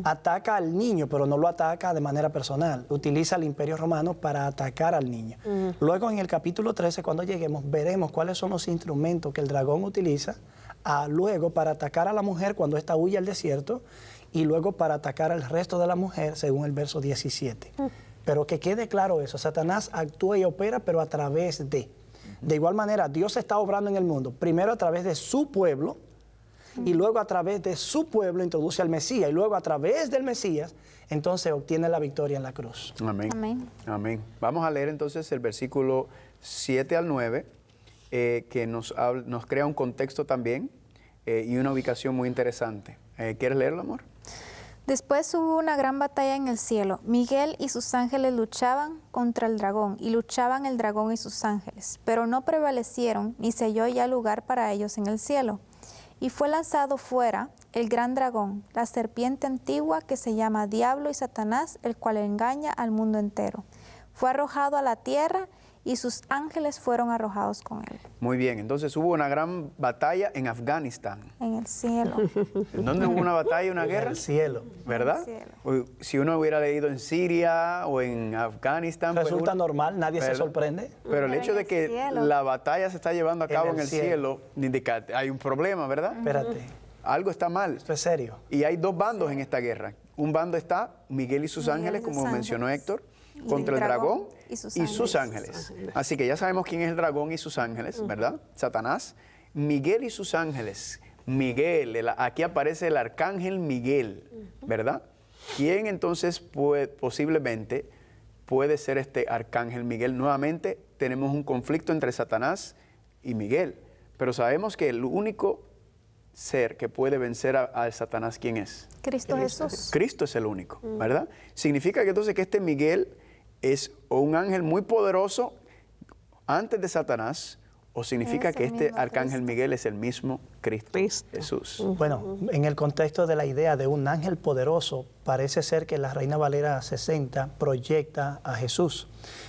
Ataca al niño, pero no lo ataca de manera personal. Utiliza el Imperio Romano para atacar al niño. Luego en el capítulo 13, cuando lleguemos, veremos cuáles son los instrumentos que el dragón utiliza, luego para atacar a la mujer cuando ésta huye al desierto, y luego para atacar al resto de la mujer, según el verso 17. Pero que quede claro eso, Satanás actúa y opera, pero a través de. De igual manera, Dios está obrando en el mundo, primero a través de su pueblo, y luego a través de su pueblo introduce al Mesías, y luego a través del Mesías, entonces obtiene la victoria en la cruz. Amén. Amén. Amén. Vamos a leer entonces el versículo 7 al 9, que nos crea un contexto también y una ubicación muy interesante. ¿Quieres leerlo, amor? Después hubo una gran batalla en el cielo. Miguel y sus ángeles luchaban contra el dragón, y luchaban el dragón y sus ángeles, pero no prevalecieron, ni se halló ya lugar para ellos en el cielo. Y fue lanzado fuera el gran dragón, la serpiente antigua que se llama Diablo y Satanás, el cual engaña al mundo entero. Fue arrojado a la tierra, y sus ángeles fueron arrojados con él. Muy bien, entonces hubo una gran batalla en Afganistán. En el cielo. ¿En dónde hubo una batalla, una En guerra? el cielo. ¿Verdad? En el O si uno hubiera leído en Siria o en Afganistán. pues Resulta uno- normal, nadie se ¿verdad? sorprende. Pero el Pero hecho en de el que cielo. la batalla se está llevando a En cabo el en el cielo. cielo, indica hay un problema, ¿verdad? Espérate, Algo está mal. esto es serio. Y hay dos bandos en esta guerra. Un bando está Miguel y sus Miguel y ángeles, sus como mencionó ángeles. Héctor, Y contra el el dragón dragón y y sus sus ángeles. Así que ya sabemos quién es el dragón y sus ángeles, ¿verdad? Satanás. Miguel y sus ángeles. Miguel, aquí aparece el arcángel Miguel, ¿verdad? ¿Quién entonces posiblemente puede ser este arcángel Miguel? Nuevamente tenemos un conflicto entre Satanás y Miguel, pero sabemos que el único ser que puede vencer a Satanás, ¿quién es? Cristo Jesús. Cristo es el único, ¿verdad? Significa que entonces que este Miguel es o un ángel muy poderoso antes de Satanás, o significa Es que el este mismo arcángel Cristo. Miguel es el mismo Cristo, Cristo. Jesús. Bueno, en el contexto de la idea de un ángel poderoso, parece ser que la Reina Valera 60 proyecta a Jesús,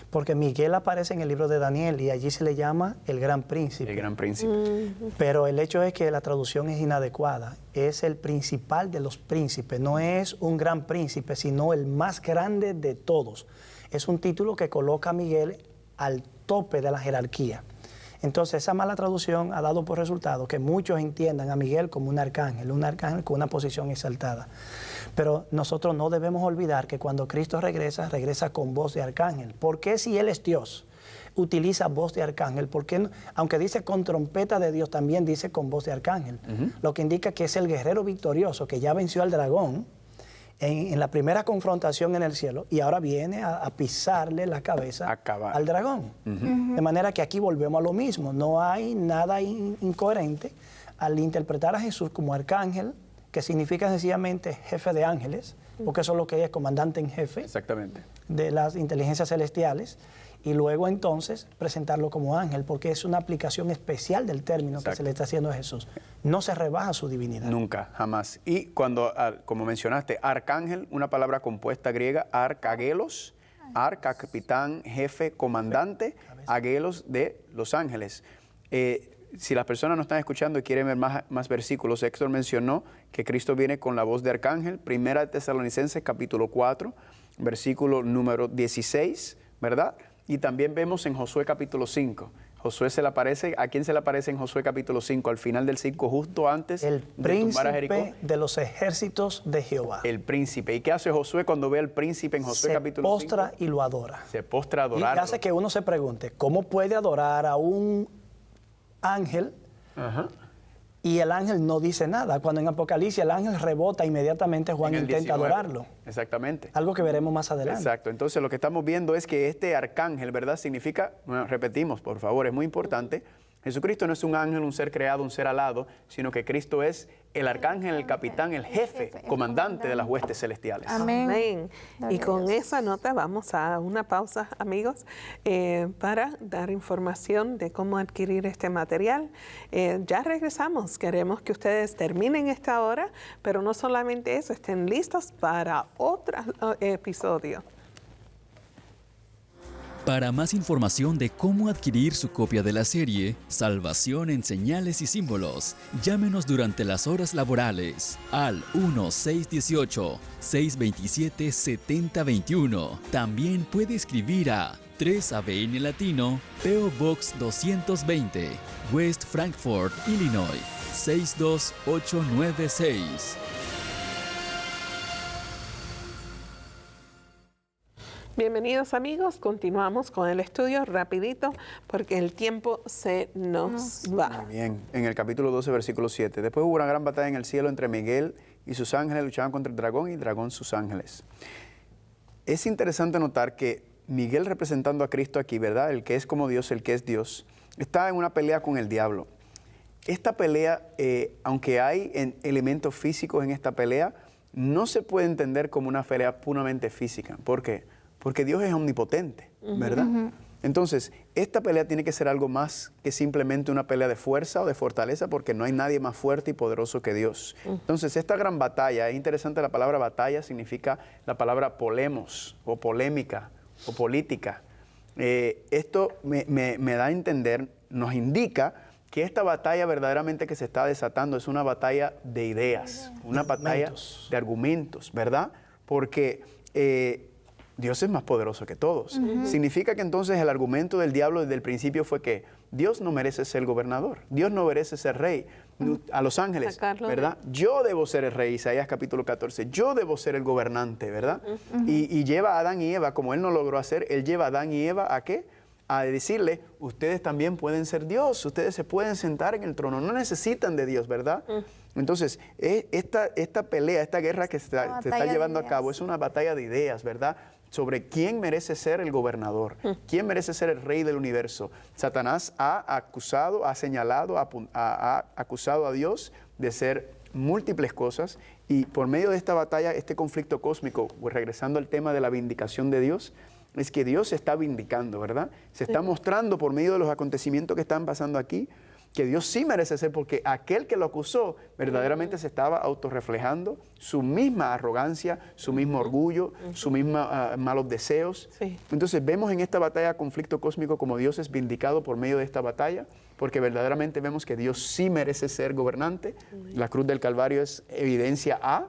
porque Miguel aparece en el libro de Daniel y allí se le llama el gran príncipe. El gran príncipe. Pero el hecho es que la traducción es inadecuada. Es el principal de los príncipes. No es un gran príncipe, sino el más grande de todos. Es un título que coloca a Miguel al tope de la jerarquía. Entonces, esa mala traducción ha dado por resultado que muchos entiendan a Miguel como un arcángel con una posición exaltada. Pero nosotros no debemos olvidar que cuando Cristo regresa, regresa con voz de arcángel. ¿Por qué si Él es Dios utiliza voz de arcángel? Porque aunque dice con trompeta de Dios, también dice con voz de arcángel. Lo que indica que es el guerrero victorioso que ya venció al dragón en la primera confrontación en el cielo y ahora viene a pisarle la cabeza Acabar. al dragón. De manera que aquí volvemos a lo mismo. No hay nada incoherente al interpretar a Jesús como arcángel, que significa sencillamente jefe de ángeles, porque eso es lo que es comandante en jefe Exactamente. de las inteligencias celestiales, y luego entonces presentarlo como ángel, porque es una aplicación especial del término que Exacto. se le está haciendo a Jesús. No se rebaja su divinidad. Nunca, jamás. Y cuando, como mencionaste, arcángel, una palabra compuesta griega, arcagelos, arca, capitán, jefe, comandante, agelos de los ángeles. Si las personas no están escuchando y quieren ver más versículos, Héctor mencionó que Cristo viene con la voz de arcángel, Primera de Tesalonicenses capítulo 4, versículo número 16, ¿verdad? Y también vemos en Josué capítulo 5. Josué se le aparece, ¿a quién se le aparece en Josué capítulo 5? Al final del 5, justo antes El de tumbar a Jericó. príncipe de los ejércitos de Jehová. El príncipe. ¿Y qué hace Josué cuando ve al príncipe en Josué Se capítulo 5? postra y lo adora. Se postra a Y adorarlo. hace que uno se pregunte, ¿cómo puede adorar a un ángel Ajá. y el ángel no dice nada. Cuando en Apocalipsis el ángel rebota inmediatamente, Juan En el intenta 19. adorarlo. Exactamente. Algo que veremos más adelante. Exacto. Entonces lo que estamos viendo es que este arcángel, ¿verdad? Significa, bueno, repetimos, por favor, es muy importante. Jesucristo no es un ángel, un ser creado, un ser alado, sino que Cristo es el arcángel, el capitán, el jefe, comandante de las huestes celestiales. Amén. Amén. Gloria Y a con Dios. esa nota vamos a una pausa, amigos, para dar información de cómo adquirir este material. Ya regresamos. Queremos que ustedes terminen esta hora, pero no solamente eso, estén listos para otro episodio. Para más información de cómo adquirir su copia de la serie Salvación en Señales y Símbolos, llámenos durante las horas laborales al 1-618-627-7021. También puede escribir a 3 ABN Latino, P.O. Box 220, West Frankfort, Illinois, 62896. Bienvenidos amigos, continuamos con el estudio rapidito porque el tiempo se nos va. Muy bien. En el capítulo 12, versículo 7. Después hubo una gran batalla en el cielo entre Miguel y sus ángeles, luchaban contra el dragón y el dragón sus ángeles. Es interesante notar que Miguel, representando a Cristo aquí, ¿verdad? El que es como Dios, el que es Dios, está en una pelea con el diablo. Esta pelea, aunque hay elementos físicos en esta pelea, no se puede entender como una pelea puramente física. ¿Por qué? Porque Dios es omnipotente, ¿verdad? Entonces, esta pelea tiene que ser algo más que simplemente una pelea de fuerza o de fortaleza, porque no hay nadie más fuerte y poderoso que Dios. Entonces, esta gran batalla, es interesante, la palabra batalla significa la palabra polemos, o polémica, o política. Esto me da a entender, nos indica que esta batalla verdaderamente que se está desatando es una batalla de ideas, una batalla de argumentos, ¿verdad? Porque Dios es más poderoso que todos. Significa que entonces el argumento del diablo desde el principio fue que Dios no merece ser gobernador, Dios no merece ser rey. A los ángeles, ¿verdad? Yo debo ser el rey, Isaías capítulo 14, yo debo ser el gobernante, ¿verdad? Y lleva a Adán y Eva, como él no logró hacer, él lleva a Adán y Eva ¿a qué? A decirle, ustedes también pueden ser Dios, ustedes se pueden sentar en el trono, no necesitan de Dios, ¿verdad? Entonces, esta pelea, esta guerra que se está llevando a cabo es una batalla de ideas, ¿verdad? Sobre quién merece ser el gobernador, quién merece ser el rey del universo. Satanás ha acusado, ha señalado, ha acusado a Dios de ser múltiples cosas, y por medio de esta batalla, este conflicto cósmico, pues regresando al tema de la vindicación de Dios, es que Dios se está vindicando, ¿verdad? Se está mostrando por medio de los acontecimientos que están pasando aquí, que Dios sí merece ser, porque aquel que lo acusó verdaderamente se estaba autorreflejando su misma arrogancia, su mismo orgullo, sus mismos malos deseos. Entonces vemos en esta batalla, conflicto cósmico, como Dios es vindicado por medio de esta batalla, porque verdaderamente vemos que Dios sí merece ser gobernante. La cruz del Calvario es evidencia A,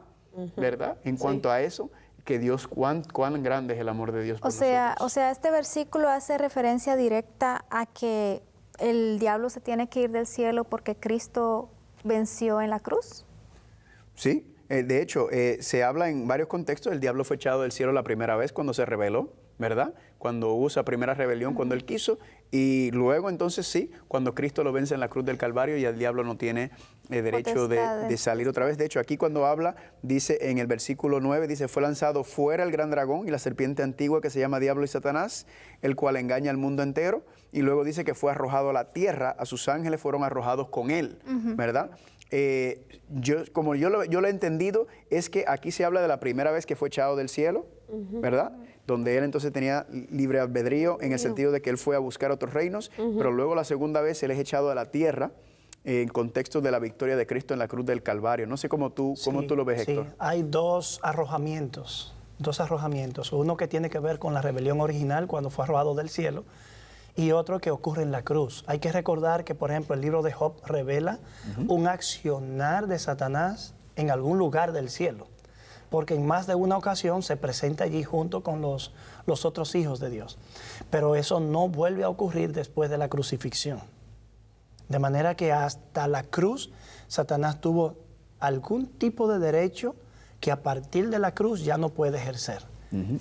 ¿verdad? En cuanto a eso, que Dios, cuán grande es el amor de Dios por nosotros. O sea, este versículo hace referencia directa a que el diablo se tiene que ir del cielo porque Cristo venció en la cruz. Sí, de hecho, se habla en varios contextos. El diablo fue echado del cielo la primera vez cuando se rebeló, ¿verdad? Cuando hubo esa primera rebelión, cuando él quiso. Y luego entonces sí, cuando Cristo lo vence en la cruz del Calvario, y el diablo no tiene derecho de salir otra vez. De hecho, aquí cuando habla, dice en el versículo 9, dice, fue lanzado fuera el gran dragón y la serpiente antigua que se llama Diablo y Satanás, el cual engaña al mundo entero. Y luego dice que fue arrojado a la tierra, a sus ángeles fueron arrojados con él, ¿verdad? Como yo lo he entendido, es que aquí se habla de la primera vez que fue echado del cielo, ¿verdad? Donde él entonces tenía libre albedrío en el sentido de que él fue a buscar otros reinos, pero luego la segunda vez él es echado a la tierra en contexto de la victoria de Cristo en la cruz del Calvario. No sé cómo tú lo ves, Héctor. Sí, hay dos arrojamientos. Uno que tiene que ver con la rebelión original cuando fue arrojado del cielo, y otro que ocurre en la cruz. Hay que recordar que, por ejemplo, el libro de Job revela un accionar de Satanás en algún lugar del cielo, porque en más de una ocasión se presenta allí junto con los otros hijos de Dios. Pero eso no vuelve a ocurrir después de la crucifixión. De manera que hasta la cruz, Satanás tuvo algún tipo de derecho que a partir de la cruz ya no puede ejercer.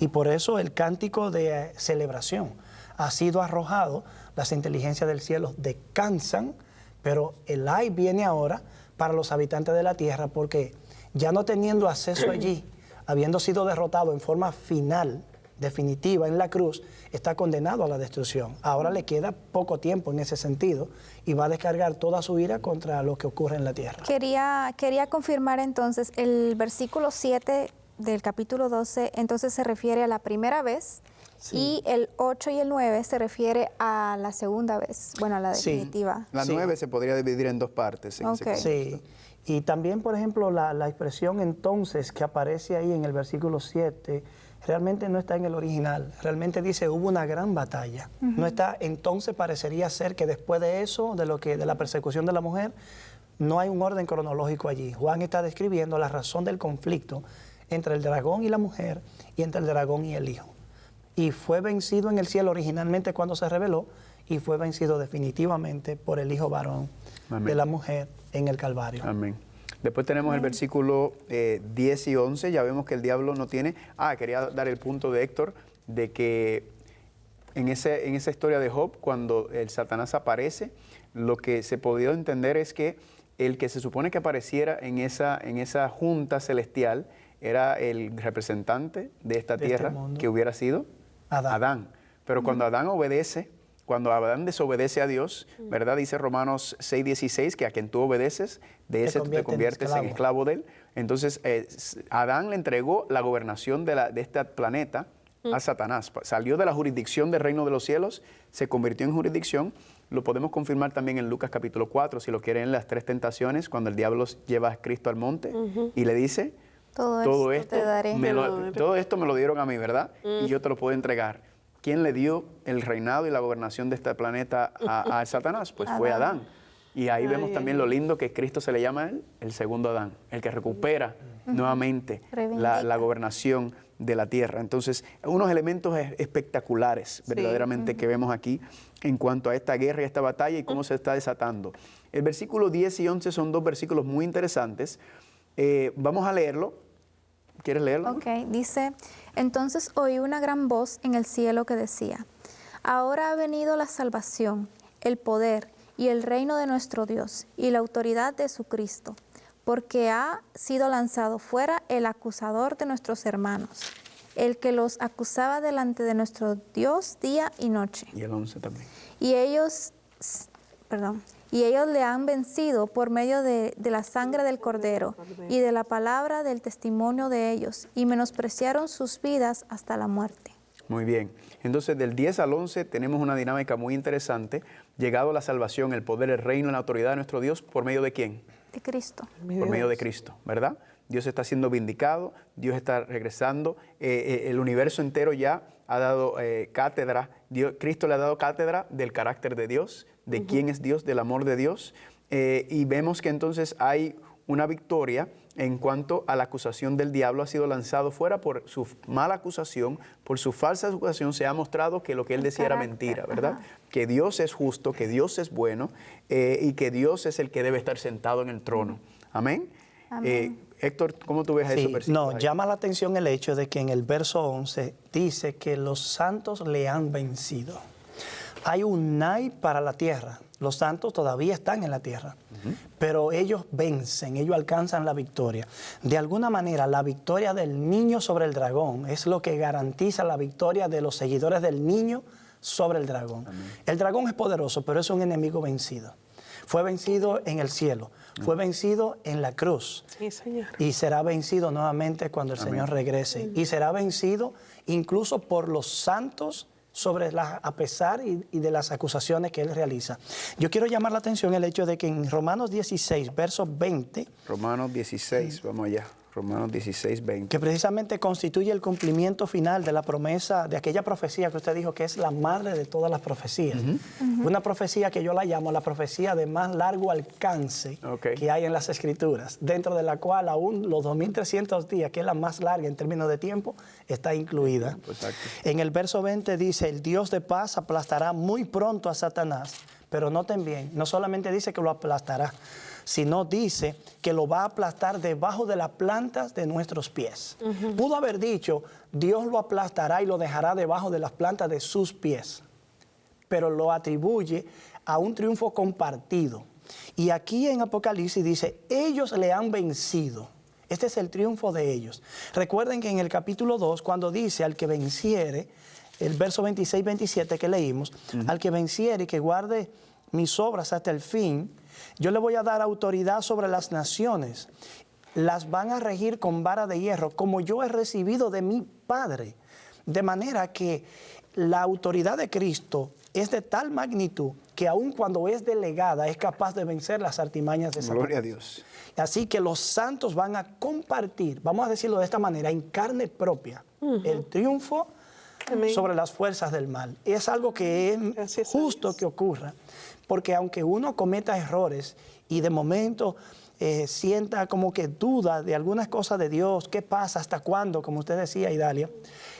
Y por eso el cántico de celebración ha sido arrojado, las inteligencias del cielo descansan, pero el ay viene ahora para los habitantes de la tierra, porque ya no teniendo acceso allí, habiendo sido derrotado en forma final, definitiva en la cruz, está condenado a la destrucción. Ahora le queda poco tiempo en ese sentido y va a descargar toda su ira contra lo que ocurre en la tierra. Quería confirmar entonces, el versículo 7 del capítulo 12, entonces se refiere a la primera vez, y el 8 y el 9 se refiere a la segunda vez, bueno, a la definitiva. La 9 se podría dividir en dos partes. Sí. Y también, por ejemplo, la expresión entonces que aparece ahí en el versículo 7, realmente no está en el original. Realmente dice, hubo una gran batalla. No está, entonces parecería ser que después de eso, de la persecución de la mujer, no hay un orden cronológico allí. Juan está describiendo la razón del conflicto entre el dragón y la mujer y entre el dragón y el hijo. Y fue vencido en el cielo originalmente cuando se reveló y fue vencido definitivamente por el hijo varón de la mujer en el Calvario. Amén. Después tenemos el versículo 10 y 11, ya vemos que el diablo no tiene... quería dar el punto de Héctor, de que en esa historia de Job, cuando el Satanás aparece, lo que se podía entender es que el que se supone que apareciera en esa junta celestial era el representante de esta tierra, que hubiera sido Adán. Pero cuando Adán obedece, cuando Adán desobedece a Dios, ¿verdad? Dice Romanos 6:16 que a quien tú obedeces, de ese tú te conviertes en esclavo de él. Entonces, Adán le entregó la gobernación de este planeta a Satanás. Salió de la jurisdicción del reino de los cielos, se convirtió en jurisdicción. Lo podemos confirmar también en Lucas capítulo 4, si lo quieren, en las 3 tentaciones, cuando el diablo lleva a Cristo al monte y le dice, todo esto te daré. todo esto me lo dieron a mí, ¿verdad? Y yo te lo puedo entregar. ¿Quién le dio el reinado y la gobernación de este planeta a Satanás? Pues fue Adán. Y ahí vemos también lo lindo que Cristo se le llama a él, el segundo Adán, el que recupera nuevamente la gobernación de la tierra. Entonces, unos elementos espectaculares verdaderamente que vemos aquí en cuanto a esta guerra y esta batalla y cómo se está desatando. El versículo 10 y 11 son dos versículos muy interesantes. Vamos a leerlo. ¿Quieres leerlo? Ok, dice, entonces oí una gran voz en el cielo que decía, ahora ha venido la salvación, el poder y el reino de nuestro Dios y la autoridad de su Cristo, porque ha sido lanzado fuera el acusador de nuestros hermanos, el que los acusaba delante de nuestro Dios día y noche. Y el 11 también. Y ellos le han vencido por medio de la sangre del Cordero y de la palabra del testimonio de ellos, y menospreciaron sus vidas hasta la muerte. Muy bien. Entonces, del 10 al 11 tenemos una dinámica muy interesante. Llegado la salvación, el poder, el reino, la autoridad de nuestro Dios, ¿por medio de quién? De Cristo. Por medio de Cristo, ¿verdad? Dios está siendo vindicado, Dios está regresando, el universo entero ya ha dado cátedra, Cristo le ha dado cátedra del carácter de Dios, de quién es Dios, del amor de Dios, y vemos que entonces hay una victoria en cuanto a la acusación del diablo. Ha sido lanzado fuera por su mala acusación, por su falsa acusación. Se ha mostrado que lo que él decía era mentira, ¿verdad? Que Dios es justo, que Dios es bueno y que Dios es el que debe estar sentado en el trono. Amén. Héctor, ¿cómo tú ves esos versículos? No, llama la atención el hecho de que en el verso 11 dice que los santos le han vencido. Hay un nay para la tierra. Los santos todavía están en la tierra, pero ellos vencen, ellos alcanzan la victoria. De alguna manera, la victoria del niño sobre el dragón es lo que garantiza la victoria de los seguidores del niño sobre el dragón. El dragón es poderoso, pero es un enemigo vencido. Fue vencido en el cielo, fue vencido en la cruz. Sí, Señor. Y será vencido nuevamente cuando el Señor regrese. Y será vencido incluso por los santos a pesar y de las acusaciones que él realiza. Yo quiero llamar la atención el hecho de que en Romanos 16, verso 20. Romanos 16, vamos allá. Romanos 16, 20. Que precisamente constituye el cumplimiento final de la promesa, de aquella profecía que usted dijo que es la madre de todas las profecías. Una profecía que yo la llamo la profecía de más largo alcance que hay en las Escrituras, dentro de la cual aún los 2300 días, que es la más larga en términos de tiempo, está incluida. Exacto. En el verso 20 dice, el Dios de paz aplastará muy pronto a Satanás, pero noten bien, no solamente dice que lo aplastará, sino dice que lo va a aplastar debajo de las plantas de nuestros pies. Pudo haber dicho, Dios lo aplastará y lo dejará debajo de las plantas de sus pies, pero lo atribuye a un triunfo compartido. Y aquí en Apocalipsis dice, ellos le han vencido. Este es el triunfo de ellos. Recuerden que en el capítulo 2, cuando dice al que venciere, el verso 26-27 que leímos, al que venciere y que guarde mis obras hasta el fin, yo le voy a dar autoridad sobre las naciones. Las van a regir con vara de hierro, como yo he recibido de mi Padre. De manera que la autoridad de Cristo es de tal magnitud que aun cuando es delegada es capaz de vencer las artimañas de Satanás. Gloria a Dios. Así que los santos van a compartir, vamos a decirlo de esta manera, en carne propia, el triunfo sobre las fuerzas del mal. Es algo que es justo que ocurra, porque aunque uno cometa errores y de momento sienta como que duda de algunas cosas de Dios, ¿qué pasa? ¿Hasta cuándo? Como usted decía, Idalia,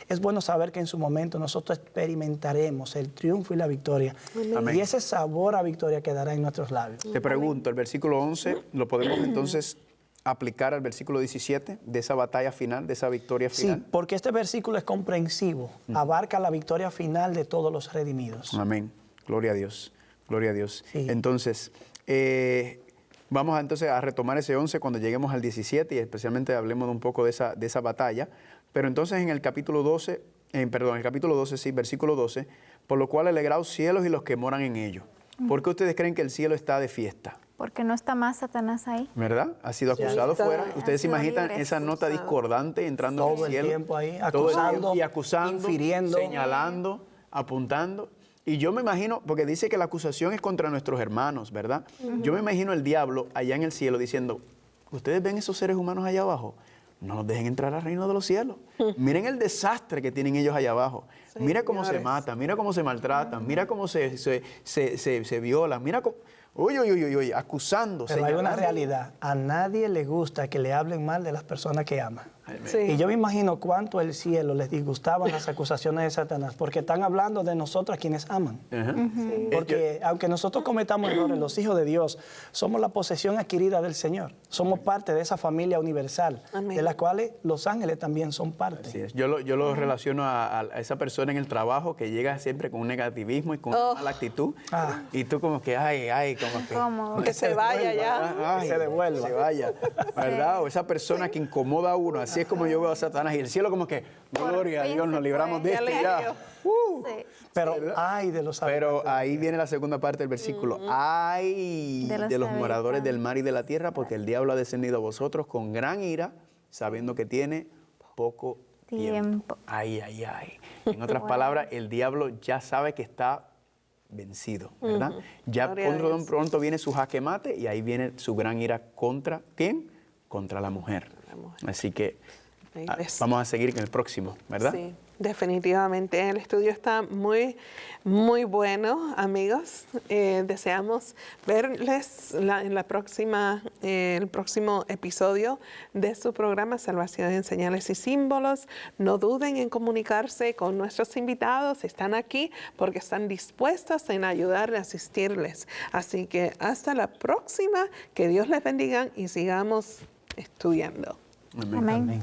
es bueno saber que en su momento nosotros experimentaremos el triunfo y la victoria. Amén. Y ese sabor a victoria quedará en nuestros labios. Te pregunto, el versículo 11, ¿lo podemos entonces aplicar al versículo 17 de esa batalla final, de esa victoria final? Sí, porque este versículo es comprensivo, abarca la victoria final de todos los redimidos. Amén. Gloria a Dios. Gloria a Dios. Sí. Entonces, vamos entonces a retomar ese 11 cuando lleguemos al 17 y especialmente hablemos un poco de esa batalla. Pero entonces en el capítulo 12, el capítulo 12, sí, versículo 12, por lo cual alegraos cielos y los que moran en ellos. ¿Por qué ustedes creen que el cielo está de fiesta? Porque no está más Satanás ahí. ¿Verdad? Ha sido acusado fuera. Ustedes se sido imaginan libre, esa nota discordante entrando Todo al el cielo. tiempo ahí, Todo el acusando, tiempo, y acusando, infiriendo. señalando, apuntando. Y yo me imagino, porque dice que la acusación es contra nuestros hermanos, ¿verdad? Yo me imagino el diablo allá en el cielo diciendo, ¿ustedes ven esos seres humanos allá abajo? No los dejen entrar al reino de los cielos. Miren el desastre que tienen ellos allá abajo. Mira cómo se matan, mira cómo se maltratan, mira cómo se violan, mira cómo... Uy, acusando, Pero hay una señalando. realidad, a nadie le gusta que le hablen mal de las personas que ama. Sí. Y yo me imagino cuánto el cielo les disgustaban las acusaciones de Satanás, porque están hablando de nosotros quienes aman. Ajá. Porque aunque nosotros cometamos errores, los hijos de Dios somos la posesión adquirida del Señor. Somos parte de esa familia universal, Amén. de la cual los ángeles también son parte. Así es. Yo lo relaciono a esa persona en el trabajo que llega siempre con un negativismo y con una mala actitud. Ah. Y tú como que, como que... ¿Cómo? Que se vaya ya. Ay, Se devuelva. Se vaya, ¿verdad? O esa persona que incomoda a uno. Así es como yo veo a Satanás. Y el cielo como que, gloria a fin Dios, se nos libramos fue. de este ya. Sí. Pero ay de los Pero ahí viene la segunda parte del versículo. Ay de los moradores del mar y de la tierra, porque el diablo ha descendido a vosotros con gran ira, sabiendo que tiene poco tiempo. Ay. En otras palabras, el diablo ya sabe que está vencido, ¿verdad? Ya Gloria a Dios. pronto viene su jaque mate y ahí viene su gran ira contra ¿quién? Contra la mujer. Así que vamos a seguir con el próximo, ¿verdad? Sí, definitivamente. El estudio está muy, muy bueno, amigos. Deseamos verles en el próximo episodio de su programa Salvación en Señales y Símbolos. No duden en comunicarse con nuestros invitados. Están aquí porque están dispuestos en ayudar y asistirles. Así que hasta la próxima. Que Dios les bendiga y sigamos estudiando. Amén. Amén. Amén.